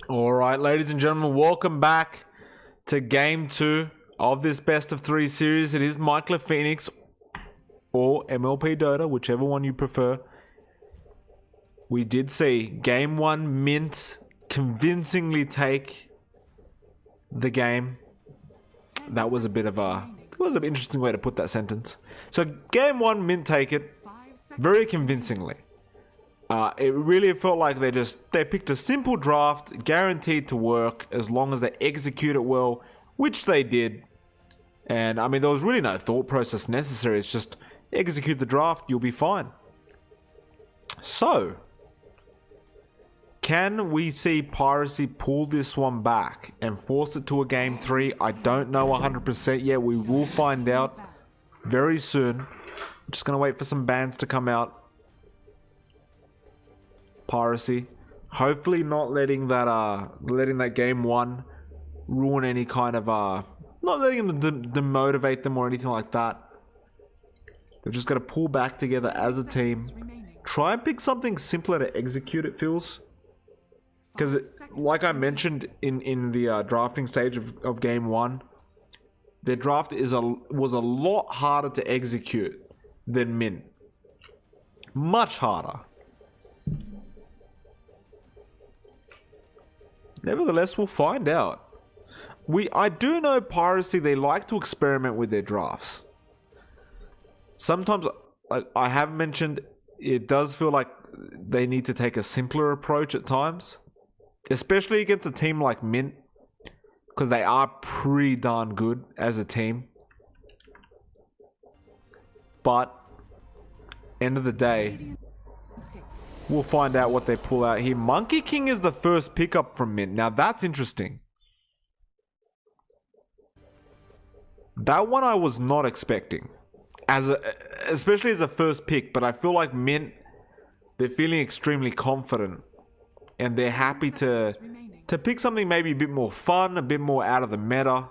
All right, ladies and gentlemen, welcome back to game 2 of this best of 3 series. It is Michael Phoenix or MLP Dota, whichever one you prefer. We did see game 1 Mint convincingly take the game. That was a bit of it was an interesting way to put that sentence. So game 1 Mint take it very convincingly. It really felt like they picked a simple draft, guaranteed to work as long as they execute it well, which they did. And I mean, there was really no thought process necessary. It's just execute the draft, you'll be fine. So, can we see Piracy pull this one back and force it to a game 3? I don't know 100% yet. We will find out very soon. I'm just going to wait for some bans to come out. Piracy, hopefully not letting that game 1 ruin any kind of not letting them demotivate them or anything like that. They're just going to pull back together as a team, try and pick something simpler to execute. It feels, because like I mentioned in the drafting stage of game 1, their draft was a lot harder to execute than Mint, much harder. Nevertheless, we'll find out. I do know Piracy, they like to experiment with their drafts. Sometimes, I have mentioned, it does feel like they need to take a simpler approach at times. especially against a team like Mint, because they are pretty darn good as a team. But end of the day, we'll find out what they pull out here. Monkey King is the first pickup from Mint. Now that's interesting. That one I was not expecting, especially as a first pick. But I feel like Mint, they're feeling extremely confident, and they're happy to pick something maybe a bit more fun, a bit more out of the meta.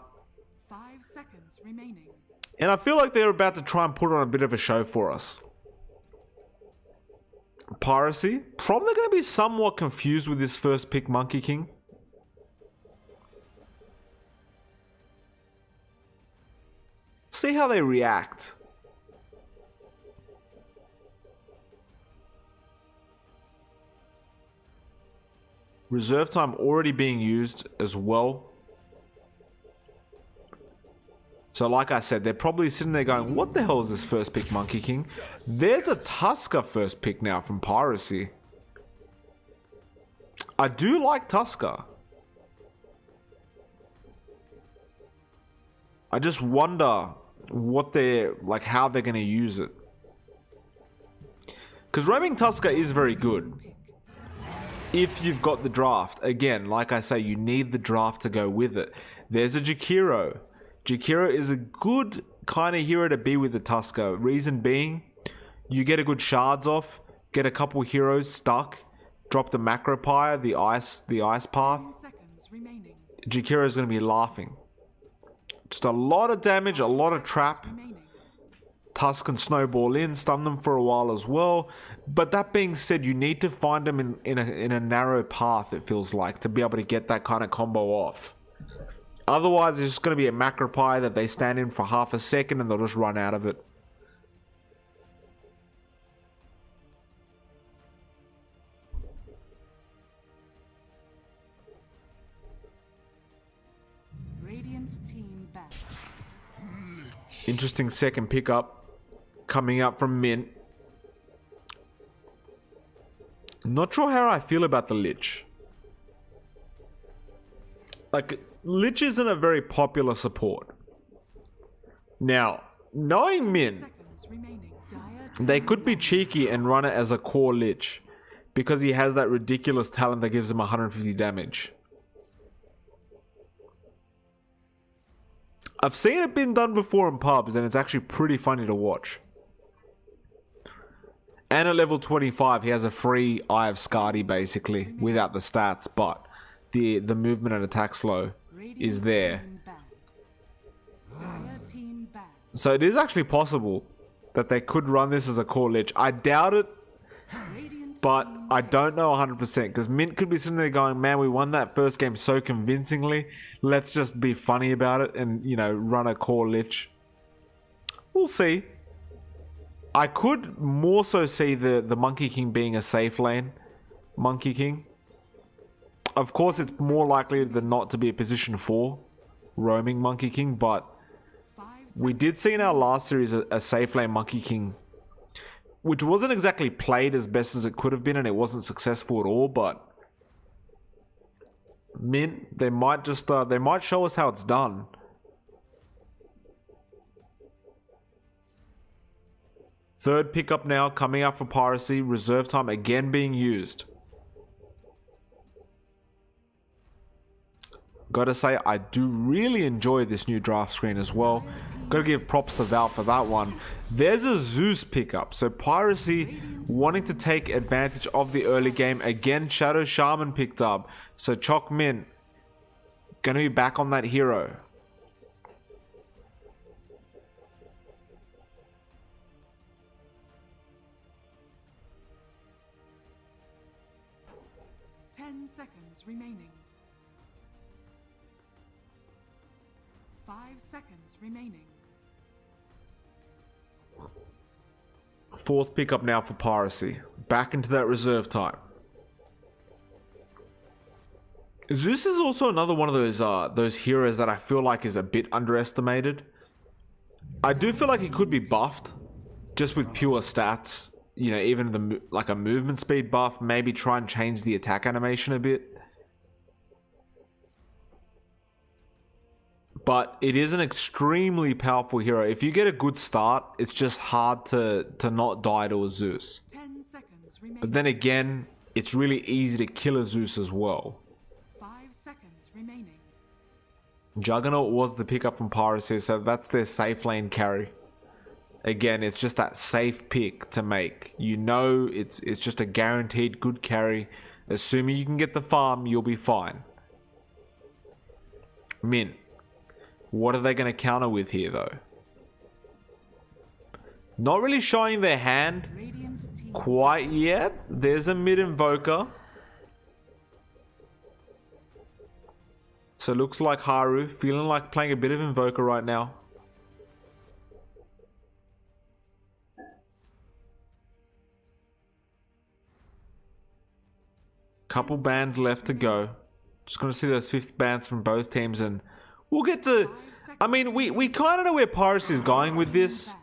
5 seconds remaining. And I feel like they're about to try and put on a bit of a show for us. Piracy, probably going to be somewhat confused with this first pick, Monkey King. See how they react. Reserve time already being used as well. So like I said, they're probably sitting there going, what the hell is this first pick, Monkey King? There's a Tusker first pick now from Piracy. I do like Tusker. I just wonder what they're, like, how they're going to use it. Because roaming Tusker is very good. If you've got the draft. Again, like I say, you need the draft to go with it. There's a Jakiro. Jakiro is a good kind of hero to be with the Tusker. Reason being, you get a good shards off, get a couple heroes stuck, drop the Macropire, the ice path. 10 seconds remaining. Jakiro is going to be laughing. Just a lot of damage, a lot of trap. Tusk can snowball in, stun them for a while as well. But that being said, you need to find them in a narrow path, it feels like, to be able to get that kind of combo off. Otherwise, it's just going to be a Macropie that they stand in for half a second and they'll just run out of it. Radiant team back. Interesting second pickup coming up from Mint. Not sure how I feel about the Lich. Like, Lich isn't a very popular support. Now, knowing Mint, they could be cheeky and run it as a core Lich, because he has that ridiculous talent that gives him 150 damage. I've seen it been done before in pubs, and it's actually pretty funny to watch. And at level 25, he has a free Eye of Skadi, basically, without the stats, but the movement and attack slow is there. So it is actually possible that they could run this as a core Lich. I doubt it, but I don't know 100%, because Mint could be sitting there going, man, we won that first game so convincingly, let's just be funny about it and, you know, run a core Lich. We'll see. I could more so see the Monkey King being a safe lane Monkey King. Of course, it's more likely than not to be a position 4 roaming Monkey King, but we did see in our last series a safe lane Monkey King, which wasn't exactly played as best as it could have been, and it wasn't successful at all. But Mint, they might just they might show us how it's done. Third pickup now coming up for Piracy. Reserve time again being used. Gotta say, I do really enjoy this new draft screen as well. Gotta give props to Val for that one. There's a Zeus pickup. So Piracy wanting to take advantage of the early game. Again, Shadow Shaman picked up. So Choc Mint gonna be back on that hero. Seconds remaining. 5 seconds remaining. Fourth pickup now for Piracy. Back into that reserve time. Zeus is also another one of those heroes that I feel like is a bit underestimated. I do feel like he could be buffed just with pure stats. You know, even like a movement speed buff, maybe try and change the attack animation a bit. But it is an extremely powerful hero. If you get a good start, it's just hard to not die to a Zeus. 10 seconds remaining. But then again, it's really easy to kill a Zeus as well. 5 seconds remaining. Juggernaut was the pickup from Piracy, so that's their safe lane carry. Again, it's just that safe pick to make. You know it's just a guaranteed good carry. Assuming you can get the farm, you'll be fine. Mint. What are they going to counter with here, though? Not really showing their hand Radiant team. quite yet. There's a mid invoker. So it looks like Haru feeling like playing a bit of invoker right now. Couple bans left to go. Just going to see those 5th bans from both teams, and we'll get to... I mean, we kind of know where Piracy is going with this.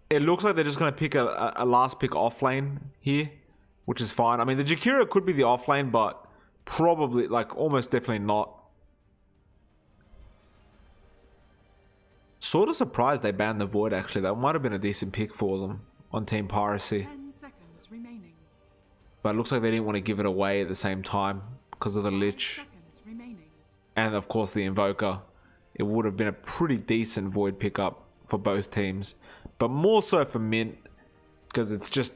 It looks like they're just going to pick a last pick off lane here, which is fine. I mean, the Jakiro could be the off lane, but probably, like, almost definitely not. Sort of surprised they banned the Void, actually. That might have been a decent pick for them on Team Piracy. 10 seconds remaining. But it looks like they didn't want to give it away at the same time because of the Lich. Seconds remaining. And of course the Invoker. It would have been a pretty decent Void pickup for both teams. But more so for Mint, because it's just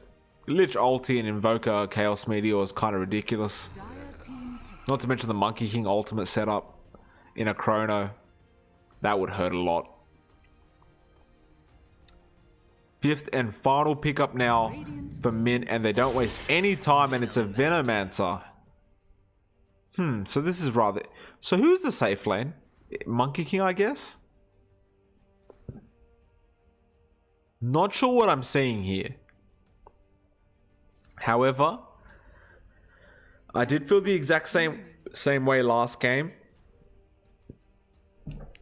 Lich ulti and Invoker Chaos Meteor is kind of ridiculous. Dire team pick. Not to mention the Monkey King ultimate setup in a Chrono. That would hurt a lot. 5th and final pickup now for Mint, and they don't waste any time, and it's a Venomancer. So this is rather... So who's the safe lane? Monkey King, I guess? Not sure what I'm seeing here. However, I did feel the exact same way last game.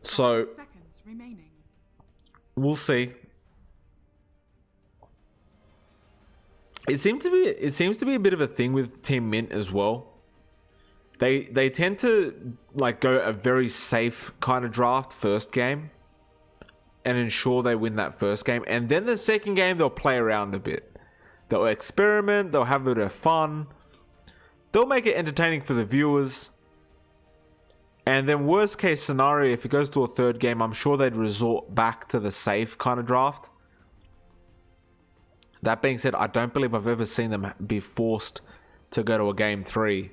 So 5 seconds remaining. we'll see. It seems to be a bit of a thing with Team Mint as well. They tend to like go a very safe kind of draft first game and ensure they win that first game, and then the second game they'll play around a bit. They'll experiment, they'll have a bit of fun. They'll make it entertaining for the viewers. And then worst case scenario, if it goes to a third game, I'm sure they'd resort back to the safe kind of draft. That being said, I don't believe I've ever seen them be forced to go to a game 3.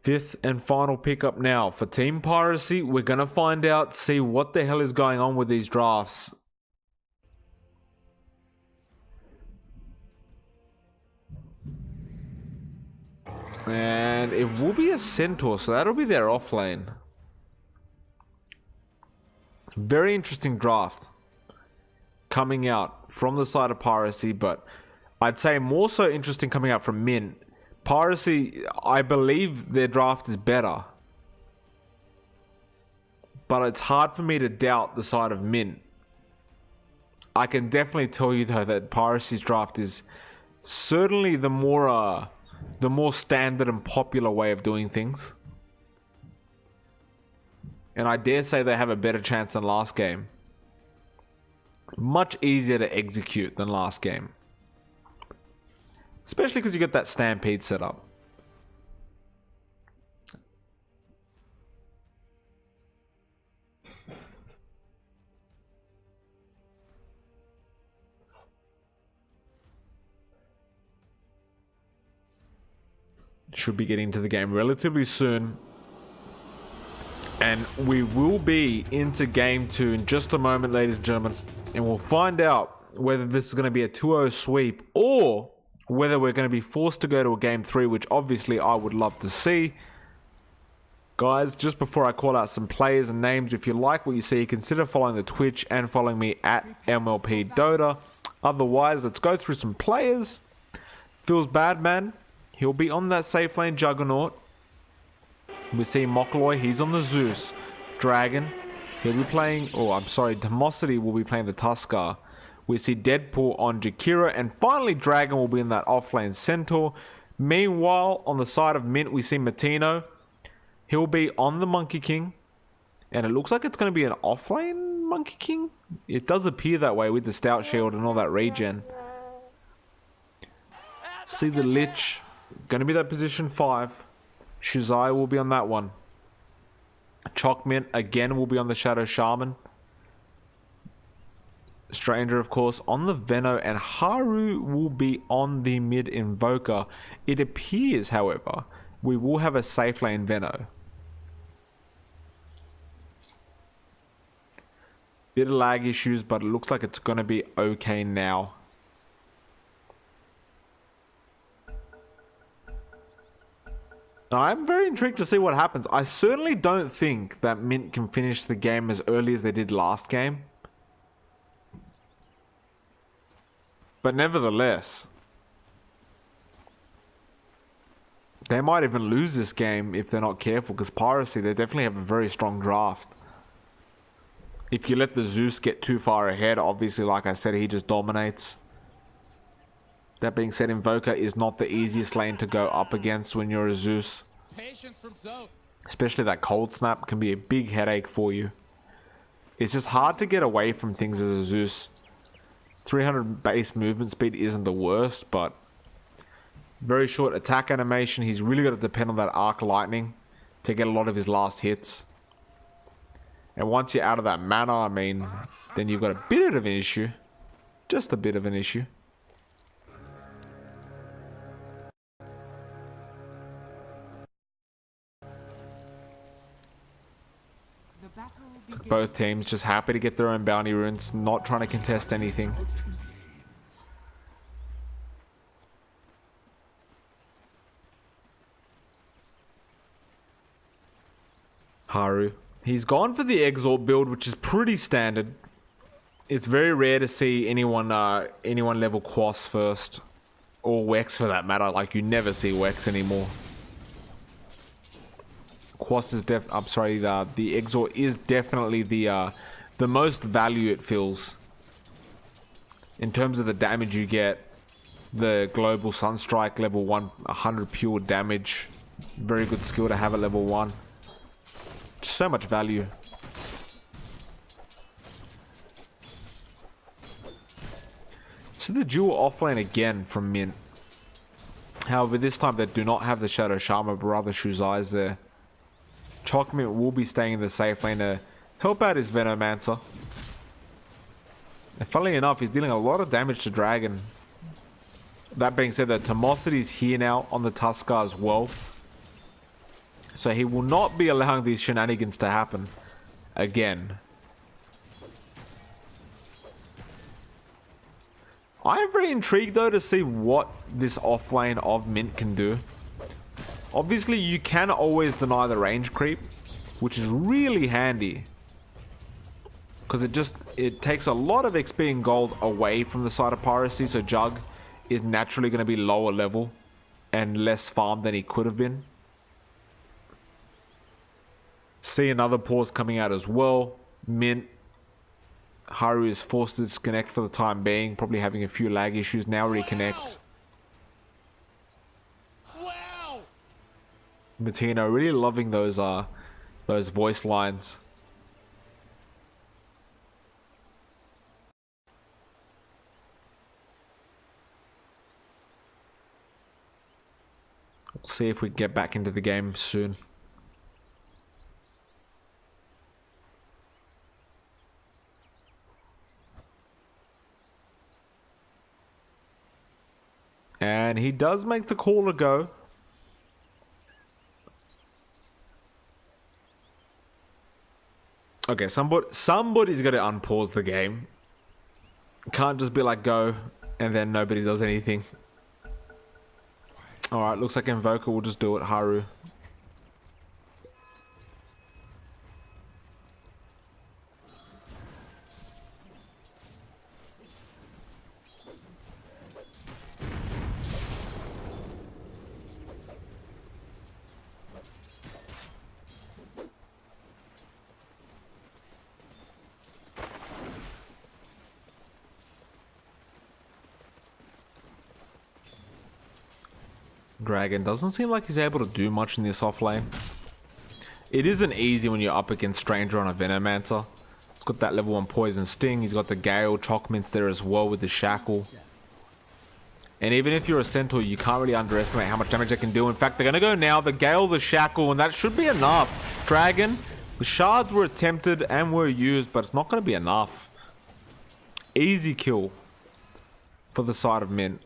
Fifth and final pickup now for Team Piracy. We're going to find out, see what the hell is going on with these drafts. And it will be a Centaur, so that'll be their off lane. Very interesting draft coming out from the side of Piracy, but I'd say more so interesting coming out from Mint. Piracy, I believe their draft is better. But it's hard for me to doubt the side of Mint. I can definitely tell you though that Piracy's draft is certainly the more standard and popular way of doing things. And I dare say they have a better chance than last game. Much easier to execute than last game. Especially because you got that Stampede set up. Should be getting to the game relatively soon. And we will be into game 2 in just a moment, ladies and gentlemen. And we'll find out whether this is going to be a 2-0 sweep or whether we're going to be forced to go to a game 3, which obviously I would love to see. Guys, just before I call out some players and names, if you like what you see, consider following the Twitch and following me at MLP Dota. Otherwise, let's go through some players. Feels bad, man. He'll be on that safe lane Juggernaut. We see Mokloy, he's on the Zeus. Dragon, he'll be playing, Demosity will be playing the Tuskar. We see Deadpool on Jakira, and finally Dragon will be in that offlane Centaur. Meanwhile, on the side of Mint, we see Matino. He'll be on the Monkey King, and it looks like it's going to be an offlane Monkey King. It does appear that way with the Stout Shield and all that regen. See the Lich, going to be that position 5. Shuzai will be on that one. Chalk Mint again will be on the Shadow Shaman. Stranger, of course, on the Veno, and Haru will be on the mid Invoker. It appears, however, we will have a safe lane Veno. Bit of lag issues, but it looks like it's going to be okay now. I'm very intrigued to see what happens. I certainly don't think that Mint can finish the game as early as they did last game. But nevertheless, they might even lose this game if they're not careful, because Piracy, they definitely have a very strong draft. If you let the Zeus get too far ahead, obviously, like I said, he just dominates. That being said, Invoker is not the easiest lane to go up against when you're a Zeus. Especially that Cold Snap can be a big headache for you. It's just hard to get away from things as a Zeus. 300 base movement speed isn't the worst, but very short attack animation. He's really got to depend on that Arc Lightning to get a lot of his last hits. And once you're out of that mana, I mean, then you've got a bit of an issue. Just a bit of an issue. So both teams just happy to get their own bounty runes, not trying to contest anything. Haru. He's gone for the Exalt build, which is pretty standard. It's very rare to see anyone level Quas first. Or Wex for that matter. Like, you never see Wex anymore. Quas is the Exalt is definitely the most value it feels. In terms of the damage you get. The Global Sunstrike level 1, 100 pure damage. Very good skill to have at level 1. So much value. So the dual offlane again from Mint. However, this time they do not have the Shadow Shaman, but rather Shuzai's there. Chalk Mint will be staying in the safe lane to help out his Venomancer. And funnily enough, he's dealing a lot of damage to Dragon. That being said, the Timosity is here now on the Tuskar as well. So he will not be allowing these shenanigans to happen again. I am very intrigued though to see what this offlane of Mint can do. Obviously you can always deny the range creep, which is really handy. Because it takes a lot of XP and gold away from the side of Piracy, so Jug is naturally going to be lower level and less farmed than he could have been. See another pause coming out as well. Mint. Haru is forced to disconnect for the time being. Probably having a few lag issues. Now reconnects. Wow. Matino really loving those voice lines. We'll see if we get back into the game soon. And he does make the call to go. Okay, somebody's got to unpause the game. Can't just be like go and then nobody does anything. Alright, looks like Invoker will just do it, Haru. Dragon doesn't seem like he's able to do much in this off lane. It isn't easy when you're up against Stranger on a Venomancer. He's got that level 1 Poison Sting. He's got the Gale, Chockmints there as well with the Shackle. And even if you're a Centaur, you can't really underestimate how much damage they can do. In fact, they're going to go now. The Gale, the Shackle, and that should be enough. Dragon, the shards were attempted and were used, but it's not going to be enough. Easy kill for the side of Mint.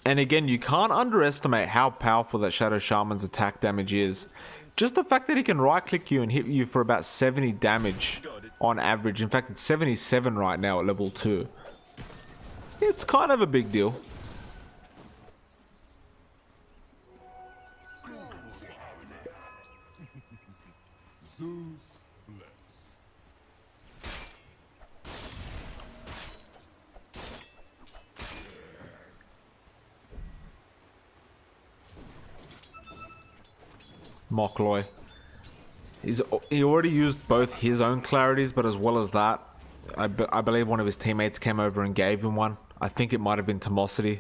And again, you can't underestimate how powerful that Shadow Shaman's attack damage is. Just the fact that he can right click you and hit you for about 70 damage on average. In fact, it's 77 right now at level 2. It's kind of a big deal. Zeus bless. Mockloy. He already used both his own clarities, but as well as that, I believe one of his teammates came over and gave him one. I think it might have been Timosity.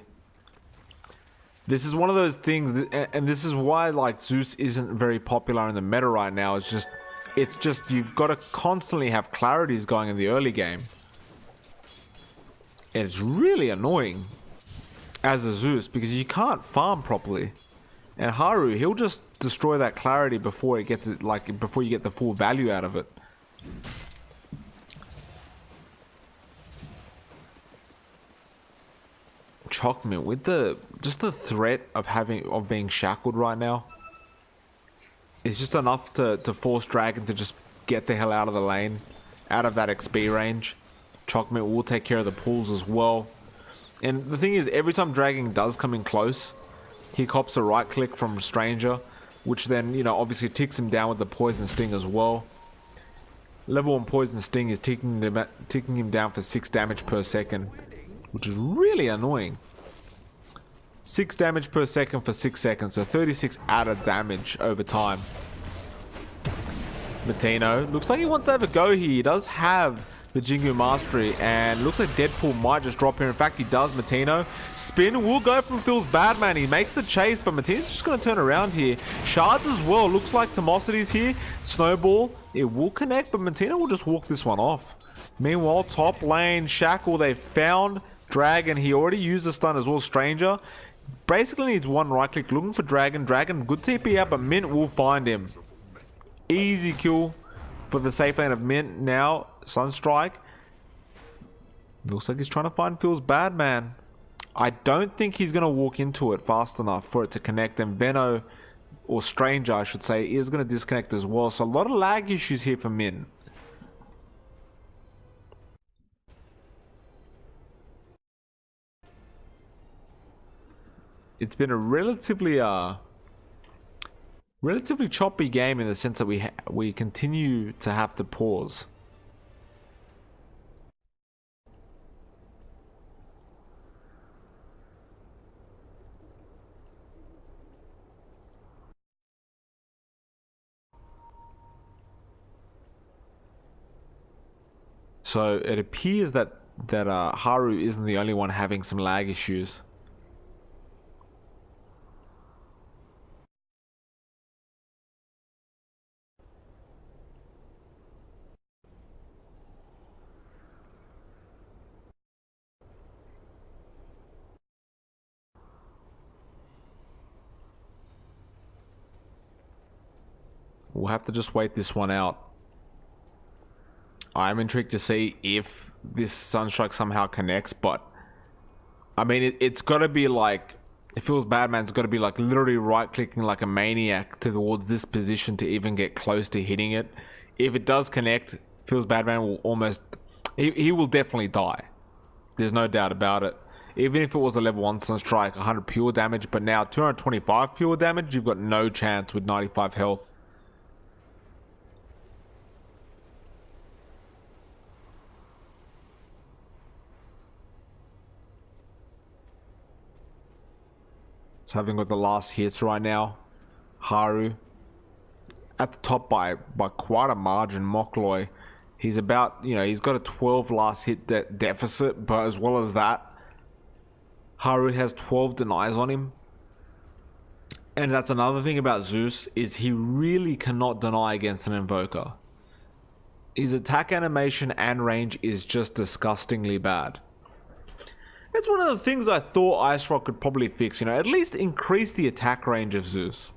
This is one of those things, and this is why like Zeus isn't very popular in the meta right now. It's just you've got to constantly have clarities going in the early game, and it's really annoying as a Zeus because you can't farm properly. And Haru, he'll just destroy that clarity before it gets it, like before you get the full value out of it. Chockmint with just the threat of being shackled right now. It's just enough to force Dragon to just get the hell out of the lane, out of that XP range. Chockmint will take care of the pools as well. And the thing is, every time Dragon does come in close, he cops a right click from Stranger, which then, you know, obviously ticks him down with the Poison Sting as well. Level 1 Poison Sting is ticking him down for 6 damage per second, which is really annoying. 6 damage per second for 6 seconds, so 36 added damage over time. Matino looks like he wants to have a go here. He does have the Jingu Mastery, and looks like Deadpool might just drop here. In fact, he does. Matino spin will go from Phil's Badman. He makes the chase, but Matino's just going to turn around here. Shards as well. Looks like Timosity's here. Snowball, it will connect, but Matino will just walk this one off. Meanwhile, top lane, Shackle, they found Dragon. He already used the stun as well. Stranger basically needs one right click, looking for Dragon. Dragon, good TP out, but Mint will find him. Easy kill for the safe lane of Mint. Now, Sunstrike. Looks like he's trying to find Phil's Badman. I don't think he's going to walk into it fast enough for it to connect. And Veno, or Stranger, I should say, is going to disconnect as well. So a lot of lag issues here for Mint. It's been a relatively choppy game in the sense that we continue to have to pause. So it appears that Haru isn't the only one having some lag issues. We'll have to just wait this one out. I'm intrigued to see if this Sunstrike somehow connects, but I mean, it's got to be like, it feels Badman's got to be like literally right clicking like a maniac towards this position to even get close to hitting it. If it does connect, feels Badman will almost, he will definitely die. There's no doubt about it. Even if it was a level 1 Sunstrike, 100 pure damage, but now 225 pure damage, you've got no chance with 95 health. So having got the last hits right now, Haru at the top by quite a margin. Mockloy, he's about, you know, he's got a 12 last hit deficit, but as well as that, Haru has 12 denies on him. And that's another thing about Zeus, is he really cannot deny against an Invoker. His attack animation and range is just disgustingly bad. It's one of the things I thought Ice Rock could probably fix, you know, at least increase the attack range of Zeus.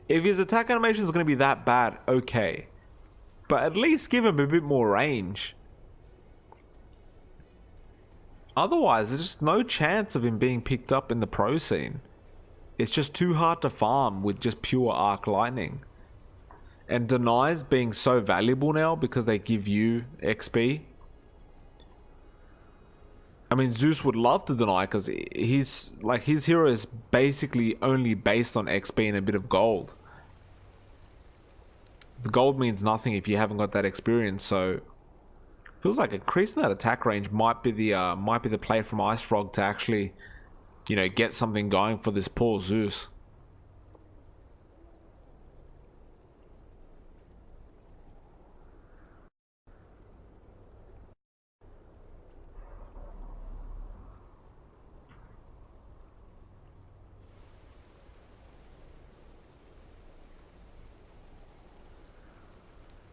If his attack animation is going to be that bad, okay. But at least give him a bit more range. Otherwise, there's just no chance of him being picked up in the pro scene. It's just too hard to farm with just pure arc lightning. And denies being so valuable now because they give you XP. I mean, Zeus would love to deny because his hero is basically only based on XP and a bit of gold. The gold means nothing if you haven't got that experience, so feels like increasing that attack range might be the play from Ice Frog to actually, you know, get something going for this poor Zeus.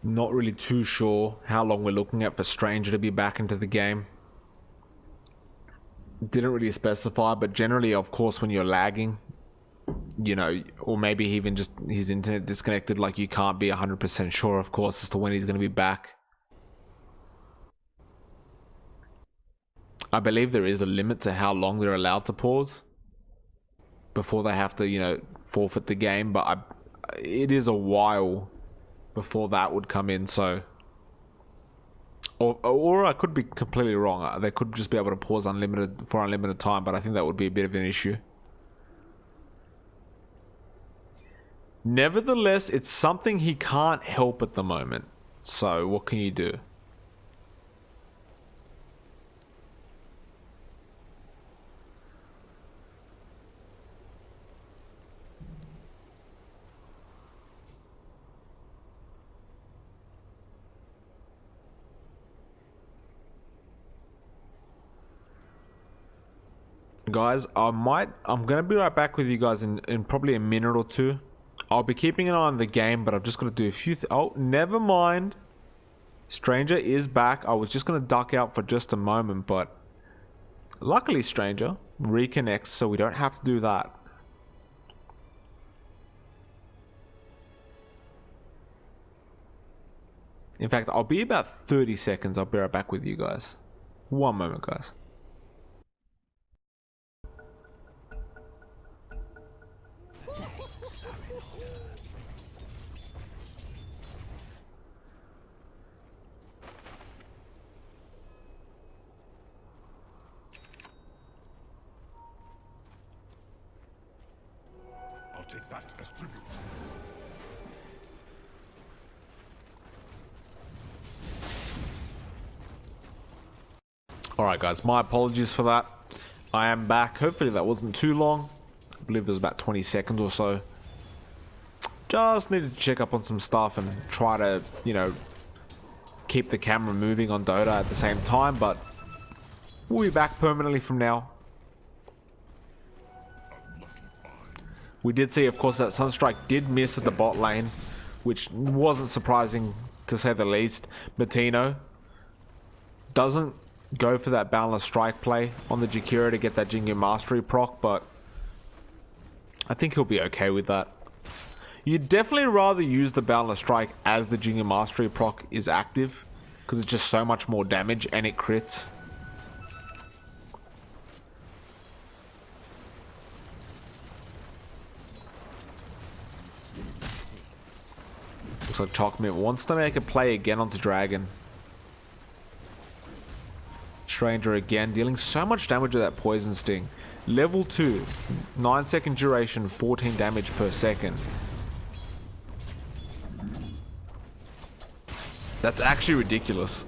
Not really too sure how long we're looking at for Stranger to be back into the game. Didn't really specify, but generally, of course, when you're lagging, you know, or maybe even just his internet disconnected, like you can't be 100% sure, of course, as to when he's going to be back. I believe there is a limit to how long they're allowed to pause before they have to, you know, forfeit the game, but it is a while before that would come in, so or I could be completely wrong. They could just be able to pause for unlimited time, but I think that would be a bit of an issue. Nevertheless, it's something he can't help at the moment, so what can you do? Guys, I'm gonna be right back with you guys in probably a minute or two. I'll be keeping an eye on the game, but I'm just gonna do a few oh, never mind. Stranger is back. I was just gonna duck out for just a moment, but luckily Stranger reconnects, so we don't have to do that. In fact, I'll be about 30 seconds. I'll be right back with you guys. One moment, guys. I'll take that as tribute. Alright guys, my apologies for that. I am back. Hopefully that wasn't too long. I believe it was about 20 seconds or so. Just needed to check up on some stuff and try to, you know, keep the camera moving on Dota at the same time, but we'll be back permanently from now. We did see, of course, that Sunstrike did miss at the bot lane, which wasn't surprising to say the least. Matino doesn't go for that Boundless Strike play on the Jakira to get that Jingu Mastery proc, but I think he'll be okay with that. You'd definitely rather use the Boundless Strike as the Jingu Mastery proc is active, because it's just so much more damage and it crits. Looks like Chalkmint wants to make a play again onto Dragon. Stranger again, dealing so much damage with that Poison Sting. Level 2, 9-second duration, 14 damage per second. That's actually ridiculous.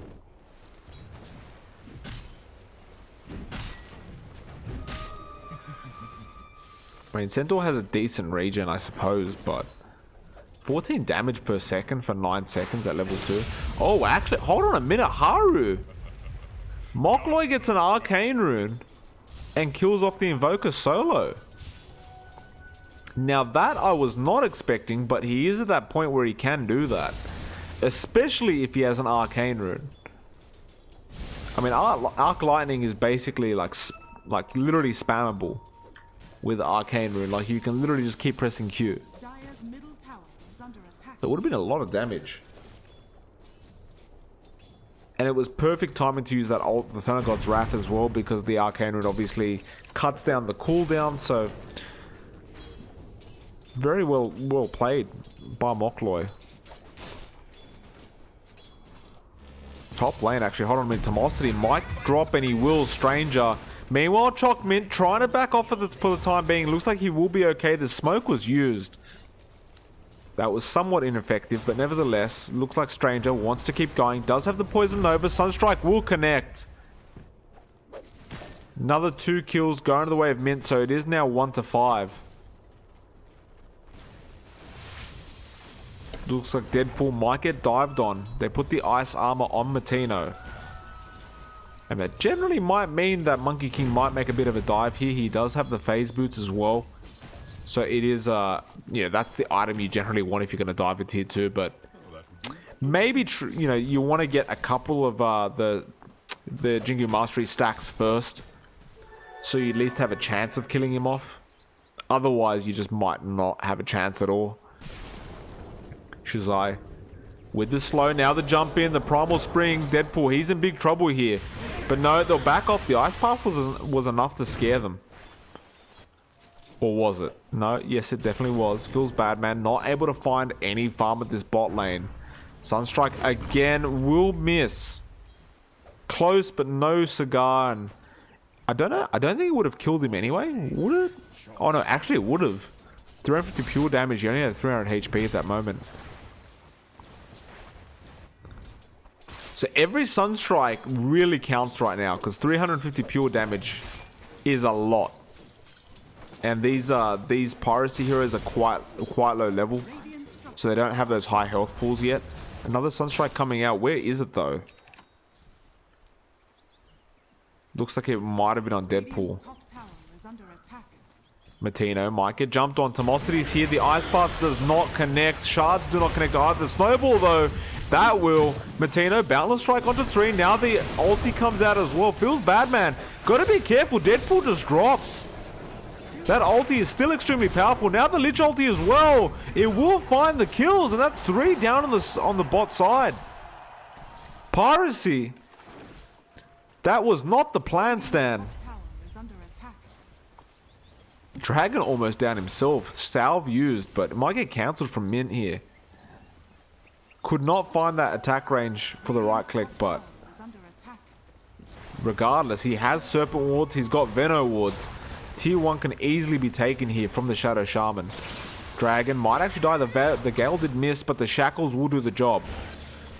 I mean, Centaur has a decent regen, I suppose, but 14 damage per second for 9 seconds at level 2. Oh, actually, hold on a minute, Haru! Mokloy gets an Arcane Rune and kills off the Invoker solo. Now that I was not expecting, but he is at that point where he can do that. Especially if he has an arcane rune. I mean, arc lightning is basically like literally spammable with arcane rune. Like you can literally just keep pressing Q. Dire's middle tower is under attack. That would have been a lot of damage. And it was perfect timing to use that ult, the Thunder God's Wrath as well, because the arcane rune obviously cuts down the cooldown. So very well played by Mokloy. Top lane actually, hold on a minute. Tomosity might drop and he will. Stranger. Meanwhile, Chalk Mint trying to back off for the time being. Looks like he will be okay. The smoke was used. That was somewhat ineffective, but nevertheless, looks like Stranger wants to keep going. Does have the Poison Nova. Sunstrike will connect. Another 2 kills going to the way of Mint, so it is now 1-5. Looks like Deadpool might get dived on. They put the ice armor on Matino. And that generally might mean that Monkey King might make a bit of a dive here. He does have the phase boots as well. So it is, yeah, that's the item you generally want if you're going to dive at tier 2. But maybe, you know, you want to get a couple of the Jingu Mastery stacks first. So you at least have a chance of killing him off. Otherwise, you just might not have a chance at all. Shazai with the slow, now the jump in, the Primal Spring. Deadpool, he's in big trouble here. But no, they'll back off. The Ice Path was enough to scare them. Or was it? No, yes it definitely was. Feels bad, man. Not able to find any farm at this bot lane. Sunstrike again will miss. Close, but no cigar. And I don't know. I don't think it would have killed him anyway. Would it? Oh no, actually it would have. 350 pure damage. He only had 300 HP at that moment. So every Sunstrike really counts right now, because 350 pure damage is a lot. And these Piracy heroes are quite low level, so they don't have those high health pools yet. Another Sunstrike coming out. Where is it though? Looks like it might have been on Deadpool. Matino might get jumped on. Tomosity's here. The Ice Path does not connect. Shards do not connect either. The Snowball though, that will. Matino, Boundless Strike onto 3. Now the ulti comes out as well. Feels bad, man. Gotta be careful. Deadpool just drops. That ulti is still extremely powerful. Now the Lich ulti as well. It will find the kills, and that's 3 down on the bot side. Piracy. That was not the plan, Stan. Dragon almost down himself. Salve used, but it might get cancelled from Mint here. Could not find that attack range for the right click, but regardless, he has Serpent Wards. He's got Veno Wards. Tier 1 can easily be taken here from the Shadow Shaman. Dragon might actually die. The Gale did miss, but the Shackles will do the job.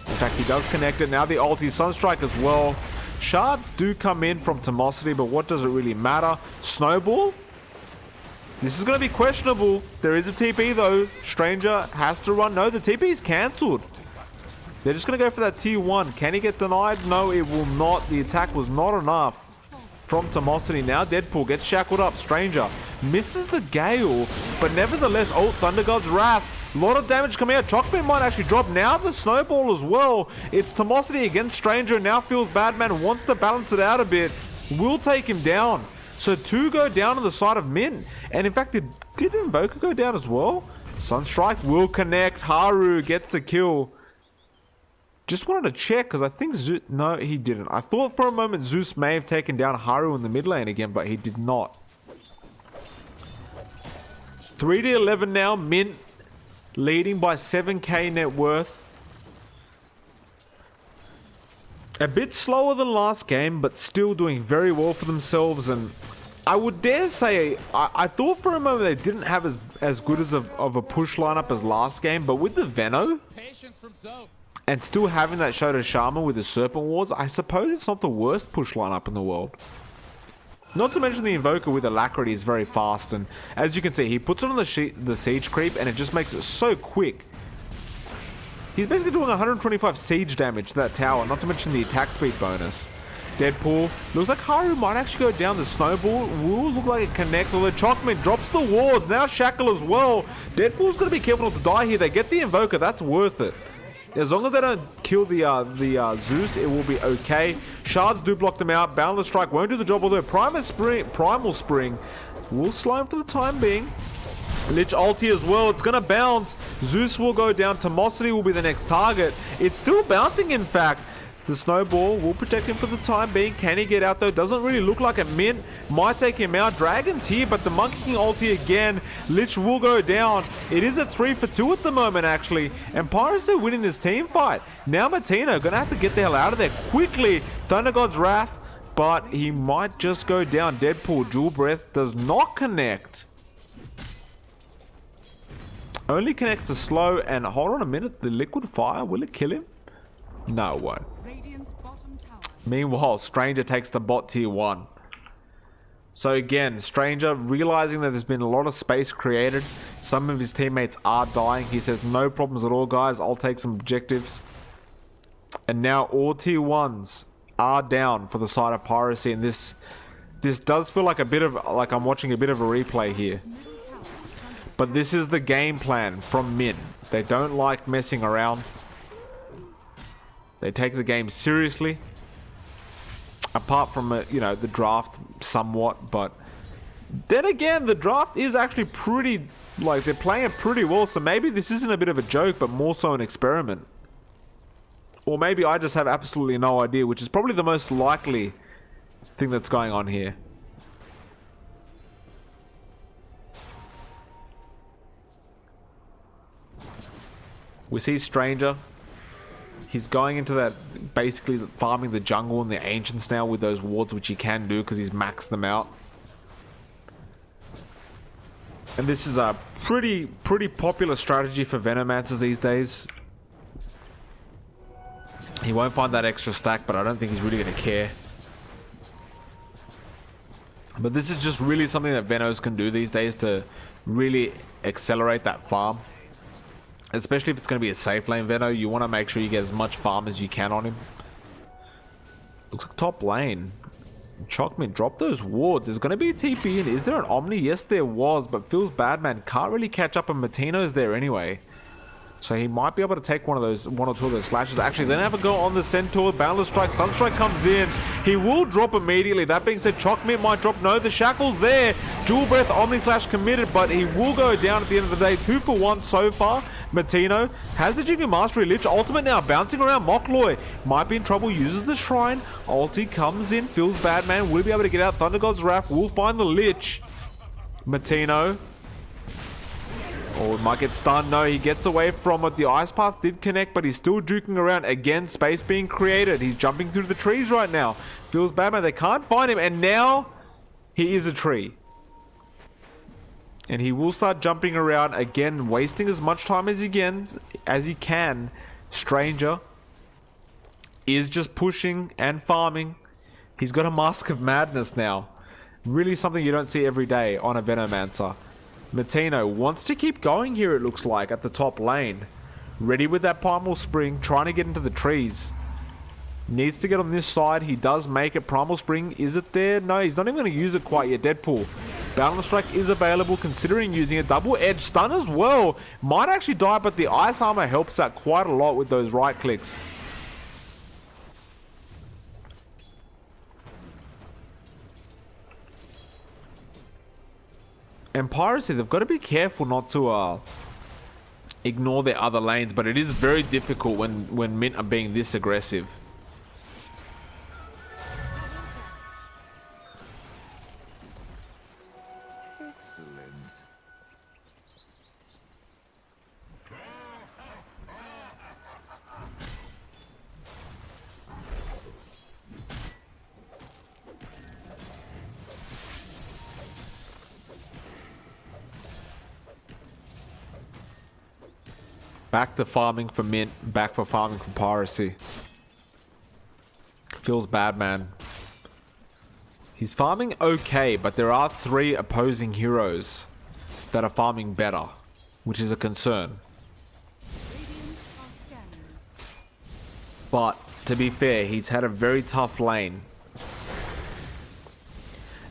In fact, he does connect it. Now the ulti, Sunstrike as well. Shards do come in from Tomosity, but what does it really matter? Snowball? This is going to be questionable. There is a TP though. Stranger has to run. No, the TP is cancelled. They're just going to go for that tier 1. Can he get denied? No, it will not. The attack was not enough from Tomosity. Now Deadpool gets shackled up. Stranger misses the Gale, but nevertheless, oh, Thunder God's Wrath. A lot of damage coming out. Chocolate might actually drop. Now the Snowball as well. It's Tomosity against Stranger. Now feels bad, man. Wants to balance it out a bit. Will take him down. So 2 go down on the side of Mint. And in fact, did Invoker go down as well? Sunstrike will connect. Haru gets the kill. Just wanted to check, because I think Zeus... No, he didn't. I thought for a moment Zeus may have taken down Haru in the mid lane again, but he did not. 3-11 now. Mint leading by 7k net worth. A bit slower than last game, but still doing very well for themselves. And I would dare say, I thought for a moment they didn't have as good as of a push lineup as last game, but with the Veno and still having that Shadow Shaman with the Serpent Wards, I suppose it's not the worst push lineup in the world. Not to mention the Invoker with Alacrity is very fast, and as you can see, he puts it on the Siege Creep and it just makes it so quick. He's basically doing 125 siege damage to that tower, not to mention the attack speed bonus. Deadpool. Looks like Haru might actually go down. The snowball will look like it connects. Although Chalkman drops the wards. Now Shackle as well. Deadpool's got to be careful not to die here. They get the Invoker. That's worth it. As long as they don't kill the Zeus, it will be okay. Shards do block them out. Boundless Strike won't do the job. Although Primal Spring will slow him for the time being. Lich ulti as well. It's going to bounce. Zeus will go down. Tomosity will be the next target. It's still bouncing, in fact. The snowball will protect him for the time being. Can he get out though? Doesn't really look like it. Mint might take him out. Dragon's here, but the Monkey King ulti again. Lich will go down. It is a 3 for 2 at the moment, actually. And Piracy winning this team fight. Now Matino gonna have to get the hell out of there quickly. Thunder God's Wrath, but he might just go down. Deadpool Jewel Breath does not connect. Only connects to slow. And hold on a minute. The Liquid Fire, will it kill him? No, it won't. Radiant's bottom tower. Meanwhile, Stranger takes the bot tier 1. So again, Stranger realizing that there's been a lot of space created. Some of his teammates are dying. He says, no problems at all, guys. I'll take some objectives. And now all tier 1s are down for the side of Piracy. And this does feel like I'm watching a bit of a replay here. But this is the game plan from Min. They don't like messing around. They take the game seriously, apart from the draft somewhat, but then again, the draft is actually pretty, they're playing it pretty well, so maybe this isn't a bit of a joke, but more so an experiment. Or maybe I just have absolutely no idea, which is probably the most likely thing that's going on here. We see Stranger. He's going into that, basically farming the jungle and the ancients now with those wards, which he can do because he's maxed them out. And this is a pretty popular strategy for Venomancers these days. He won't find that extra stack, but I don't think he's really going to care. But this is just really something that Venos can do these days to really accelerate that farm. Especially if it's going to be a safe lane Veno, you want to make sure you get as much farm as you can on him. Looks like top lane. Chalkman, drop those wards. There's going to be a TP in. Is there an Omni? Yes, there was, but feels bad, man. Can't really catch up, and Matino's there anyway. So he might be able to take one or two of those slashes. Actually, then have a go on the Centaur. Boundless Strike. Sunstrike comes in. He will drop immediately. That being said, Chalkman might drop. No, the Shackle's there. Jewel Breath, Omni Slash committed, but he will go down at the end of the day. 2 for 1 so far. Matino has the Jingu Mastery. Lich ultimate now bouncing around. Mockloy might be in trouble. Uses the Shrine. Ulti comes in. Feels bad, man. Will he be able to get out? Thunder God's Wrath will find the Lich. Matino. Or might get stunned. No, he gets away from it. The Ice Path did connect, but he's still juking around. Again, space being created. He's jumping through the trees right now. Feels bad, man. They can't find him. And now he is a tree. And he will start jumping around again, wasting as much time as he can. Stranger is just pushing and farming. He's got a Mask of Madness now. Really something you don't see every day on a Venomancer. Matino wants to keep going here, it looks like, at the top lane. Ready with that Primal Spring, trying to get into the trees. Needs to get on this side. He does make it. Primal Spring, is it there? No, he's not even going to use it quite yet. Deadpool. Boundless Strike is available, considering using a double-edged stun as well. Might actually die, but the Ice Armor helps out quite a lot with those right clicks. And Piracy, they've got to be careful not to ignore their other lanes, but it is very difficult when Mint are being this aggressive. Excellent. Back to farming for Mint, back for farming for Piracy. Feels bad, man. He's farming okay, but there are 3 opposing heroes that are farming better, which is a concern. Radiant are scanning. But to be fair, he's had a very tough lane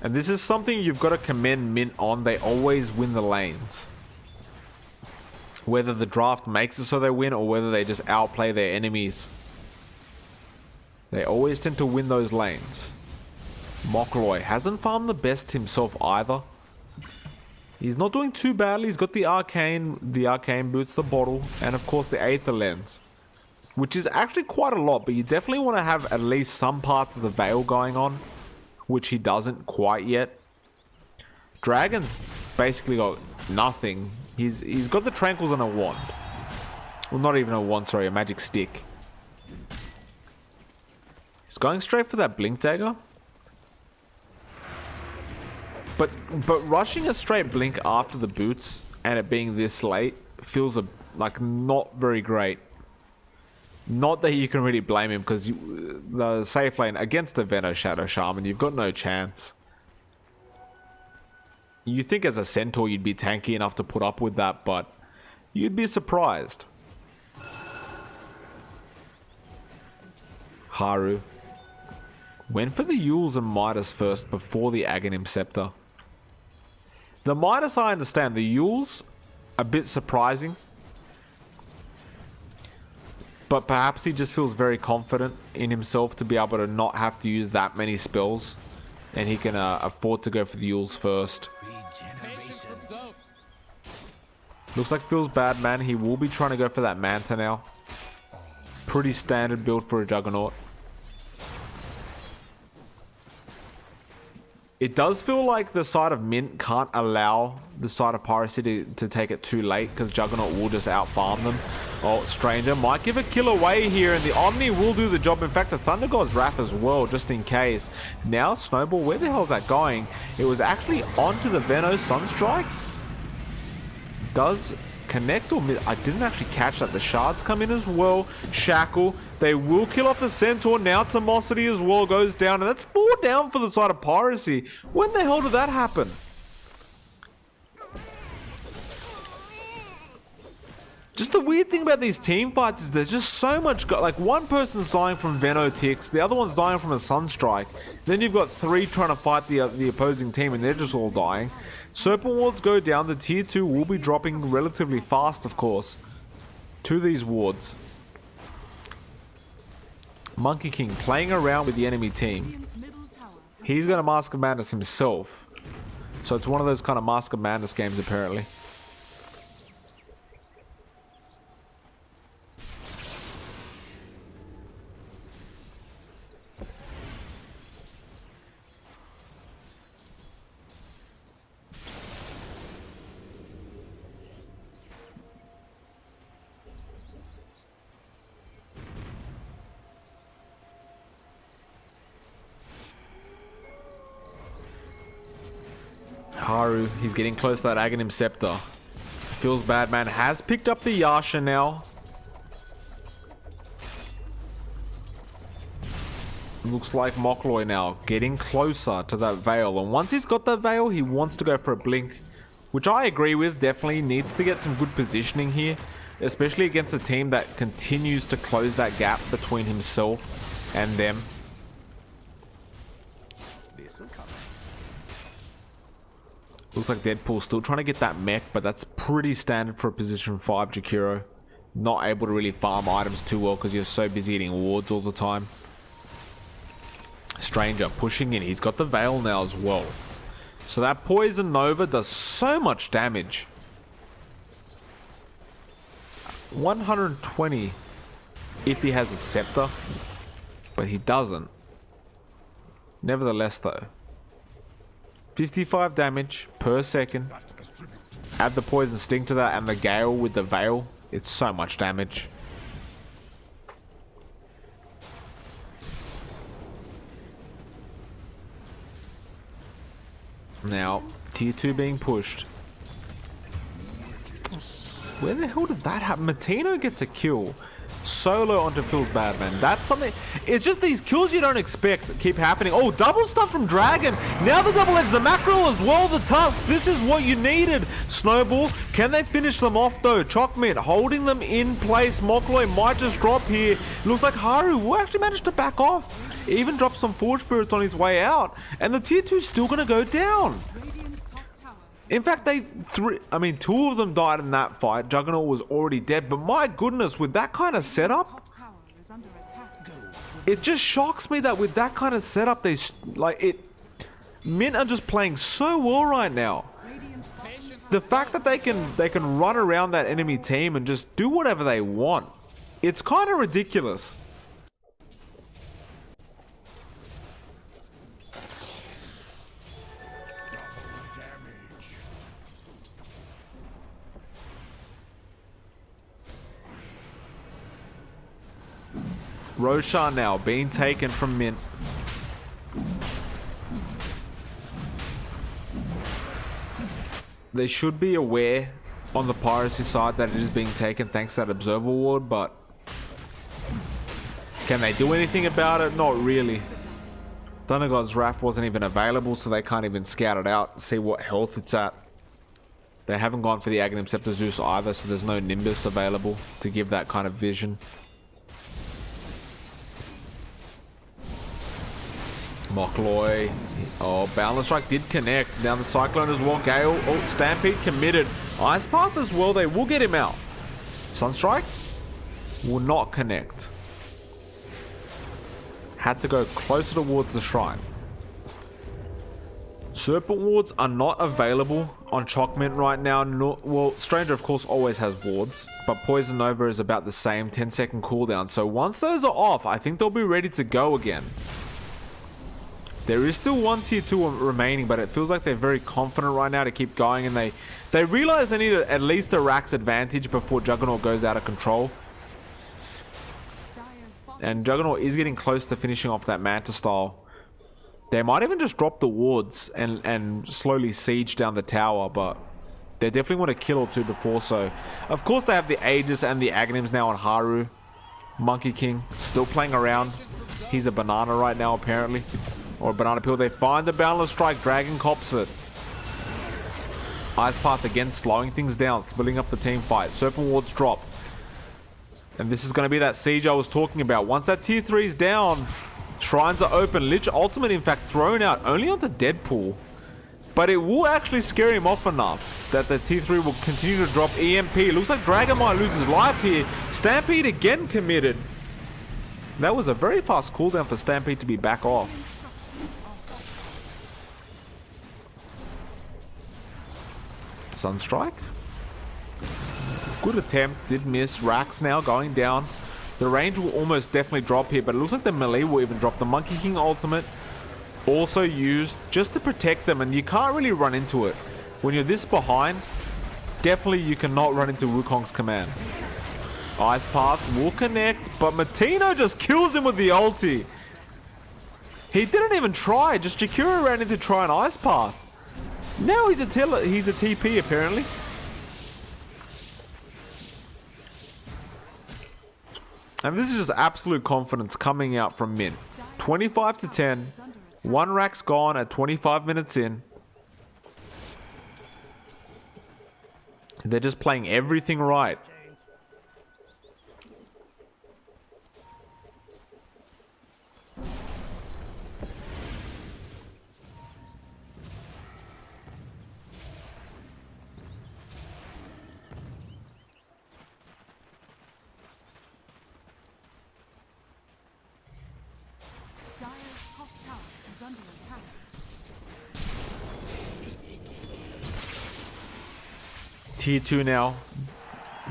And this is something you've got to commend Mint on. They always win the lanes. Whether the draft makes it so they win or whether they just outplay their enemies. They always tend to win those lanes. Mokloy hasn't farmed the best himself either. He's not doing too badly. He's got the arcane boots, the bottle, and of course the Aether lens. Which is actually quite a lot, but you definitely want to have at least some parts of the veil going on. Which he doesn't quite yet. Dragon's basically got nothing. He's got the tranquils and a wand. Well, not even a wand, sorry, a magic stick. He's going straight for that blink dagger. But rushing a straight blink after the boots and it being this late feels like not very great. Not that you can really blame him because the safe lane against the Venom Shadow Shaman, you've got no chance. You think as a Centaur you'd be tanky enough to put up with that, but you'd be surprised. Haru went for the Yules and Midas first before the Aghanim Scepter. The Midas I understand, the Yules a bit surprising. But perhaps he just feels very confident in himself to be able to not have to use that many spells. And he can afford to go for the Yules first. Looks like Phil's bad man. He will be trying to go for that Manta now. Pretty standard build for a Juggernaut. It does feel like the side of Mint can't allow the side of Piracy to take it too late because Juggernaut will just out-farm them. Oh, Stranger might give a kill away here and the Omni will do the job. In fact, the Thunder God's Wrath as well, just in case. Now, Snowball, where the hell is that going? It was actually onto the Venom Sunstrike. Does connect or miss? I didn't actually catch that. The shards come in as well. Shackle. They will kill off the Centaur. Now Timosity as well goes down. And that's 4 down for the side of Piracy. When the hell did that happen? Just the weird thing about these team fights is there's just so much... Like, one person's dying from Venoticks. The other one's dying from a Sunstrike. Then you've got 3 trying to fight the opposing team and they're just all dying. Serpent wards go down. The tier 2 will be dropping relatively fast, of course, to these wards. Monkey King playing around with the enemy team. He's going to Mask of Madness himself. So it's one of those kind of Mask of Madness games, apparently. Haru, he's getting close to that Aghanim Scepter. Feels bad, man. Has picked up the Yasha now. Looks like Mokloy now getting closer to that Veil. And once he's got that Veil, he wants to go for a Blink. Which I agree with. Definitely needs to get some good positioning here. Especially against a team that continues to close that gap between himself and them. Looks like Deadpool's still trying to get that mech, but that's pretty standard for a position 5 Jakiro. Not able to really farm items too well because you're so busy hitting wards all the time. Stranger pushing in. He's got the Veil now as well. So that Poison Nova does so much damage. 120 if he has a Scepter, but he doesn't. Nevertheless though, 55 damage per second. Add the Poison Sting to that and the Gale with the Veil. It's so much damage. Now, tier 2 being pushed. Where the hell did that happen? Matino gets a kill. Solo onto Phil's Badman. That's something. It's just these kills you don't expect keep happening. Oh, double stuff from Dragon. Now the double edge, the mackerel as well, the tusk. This is what you needed. Snowball. Can they finish them off though? Chockmint holding them in place. Mokloy might just drop here. Looks like Haru will actually manage to back off. Even drop some Forge Spirits on his way out, and the tier 2's still gonna go down. Radiant's top tower. In fact, two of them died in that fight. Juggernaut was already dead, but my goodness, with that kind of setup, Top tower is under attack. it just shocks me that with that kind of setup, Mint are just playing so well right now. Radiant's bottom tower. The fact that they can run around that enemy team and just do whatever they want, it's kind of ridiculous. Roshan now being taken from Mint. They should be aware on the Piracy side that it is being taken thanks to that Observer Ward, but can they do anything about it? Not really. Thunder God's Wrath wasn't even available, so they can't even scout it out and see what health it's at. They haven't gone for the Aghanim Scepter Zeus either, so there's no Nimbus available to give that kind of vision. Mockloy. Oh, Boundless Strike did connect. Down the Cyclone as well. Gale. Oh, Stampede committed. Ice Path as well. They will get him out. Sunstrike will not connect. Had to go closer towards the shrine. Serpent wards are not available on Chalkmint right now. Well, Stranger of course always has wards, but Poison Nova is about the same, 10-second cooldown. So once those are off, I think they'll be ready to go again. There is still one tier 2 remaining, but it feels like they're very confident right now to keep going, and they realize they need at least a Rax advantage before Juggernaut goes out of control. Dire's bottom And Juggernaut is getting close to finishing off that Manta style. They might even just drop the wards and slowly siege down the tower, but they definitely want a kill or two before so. Of course, they have the Aegis and the Aghanims now on Haru. Monkey King still playing around. He's a banana right now, apparently. Or a banana peel. They find the Boundless Strike. Dragon cops it. Ice Path again slowing things down, splitting up the team fight. Serpent wards drop. And this is going to be that siege I was talking about. Once that tier 3 is down, shrines are open. Lich ultimate, in fact, thrown out only onto Deadpool. But it will actually scare him off enough that the tier 3 will continue to drop EMP. Looks like Dragon might lose his life here. Stampede again committed. That was a very fast cooldown for Stampede to be back off. Sunstrike. Good attempt, did miss. Rax now going down. The range will almost definitely drop here, but it looks like the melee will even drop. The Monkey King ultimate also used just to protect them, and you can't really run into it. When you're this behind, definitely you cannot run into Wukong's command. Ice Path will connect, but Matino just kills him with the ulti. He didn't even try, just Jakura ran in to try an Ice Path. Now he's a TP apparently. And this is just absolute confidence coming out from Mint. 25 to 10. One Rack's gone at 25 minutes in. They're just playing everything right. Dire's top tower is under attack. Tier 2 now.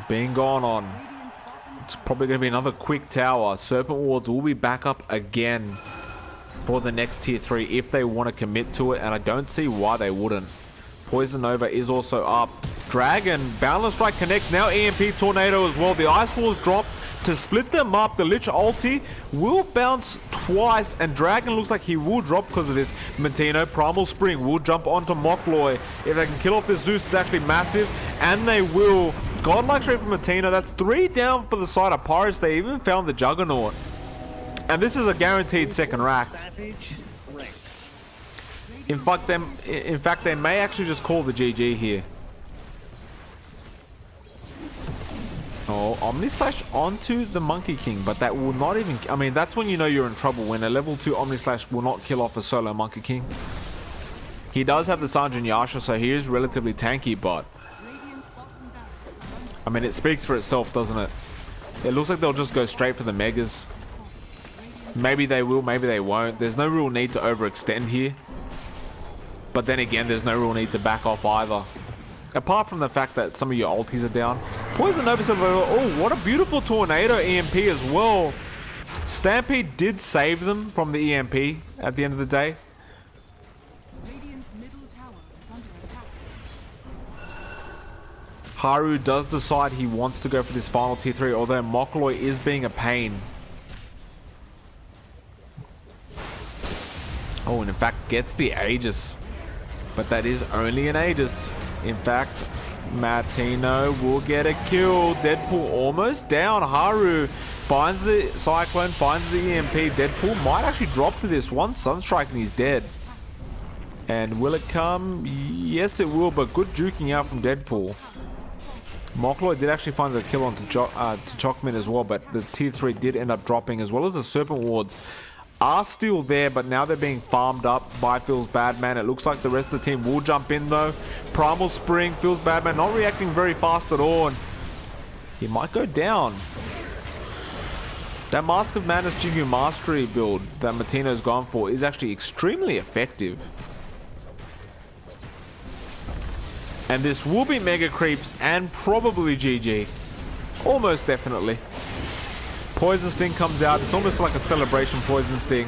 Being gone on. Radiant's bottom It's probably going to be another quick tower. Serpent wards will be back up again for the next tier 3 if they want to commit to it, and I don't see why they wouldn't. Poison Nova is also up. Dragon, Boundless Strike connects. Now EMP Tornado as well. The Ice Walls drop to split them up. The Lich ulti will bounce twice, and Dragon looks like he will drop because of this. Matino, Primal Spring will jump onto Mockloy. If they can kill off this Zeus, it's actually massive, and they will. Godlike straight from Matino. That's 3 down for the side of Pirates. They even found the Juggernaut. And this is a guaranteed second rack. In fact, they may actually just call the GG here. Oh, Omni Slash onto the Monkey King, but that will not even... I mean, that's when you know you're in trouble, when a level 2 Omni Slash will not kill off a solo Monkey King. He does have the Sanjin Yasha, so he is relatively tanky, but... I mean, it speaks for itself, doesn't it? It looks like they'll just go straight for the Megas. Maybe they will, maybe they won't. There's no real need to overextend here. But then again, there's no real need to back off either. Apart from the fact that some of your ultis are down. Poison Nova said, oh, what a beautiful Tornado EMP as well. Stampede did save them from the EMP at the end of the day. Radiant's middle tower is under attack. Haru does decide he wants to go for this final tier 3, although Mokloy is being a pain. Oh, and in fact gets the Aegis. But that is only an Aegis. In fact, Martino will get a kill. Deadpool almost down. Haru finds the Cyclone, finds the EMP. Deadpool might actually drop to this. One Sunstrike and he's dead. And will it come? Yes, it will, but good juking out from Deadpool. Mokloy did actually find the kill onto Chokmin as well, but the tier 3 did end up dropping, as well as the Serpent Wards are still there, but now they're being farmed up by Phil's Badman. It looks like the rest of the team will jump in though. Primal Spring, Phil's Badman not reacting very fast at all, and he might go down. That Mask of Madness Jingu Mastery build that Martino's gone for is actually extremely effective. And this will be Mega Creeps and probably GG. Almost definitely. Poison Sting comes out. It's almost like a celebration Poison Sting.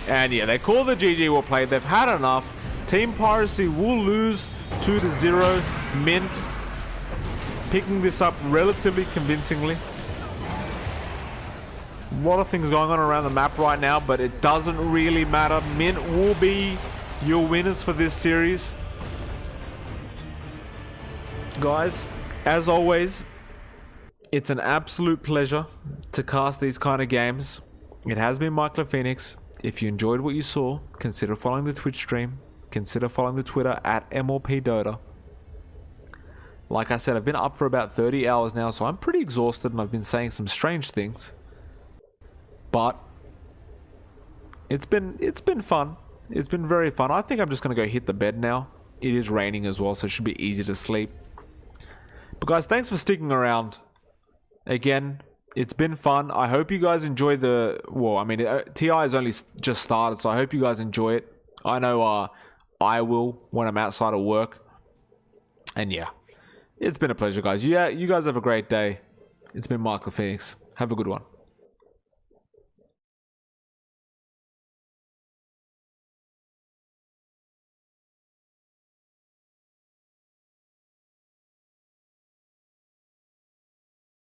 And yeah, they call the GG well played. They've had enough. Team Piracy will lose 2-0. Mint picking this up relatively convincingly. A lot of things going on around the map right now, but it doesn't really matter. Mint will be your winners for this series. Guys, as always, it's an absolute pleasure to cast these kind of games. It has been Michael Phoenix. If you enjoyed what you saw, consider following the Twitch stream. Consider following the Twitter at MLPDota. Like I said, I've been up for about 30 hours now, so I'm pretty exhausted and I've been saying some strange things. But it's been fun. It's been very fun. I think I'm just going to go hit the bed now. It is raining as well, so it should be easy to sleep. But guys, thanks for sticking around. Again, it's been fun. I hope you guys enjoy the... Well, I mean, TI has only just started, so I hope you guys enjoy it. I know I will when I'm outside of work. And yeah, it's been a pleasure, guys. Yeah, you guys have a great day. It's been Michael Phoenix. Have a good one.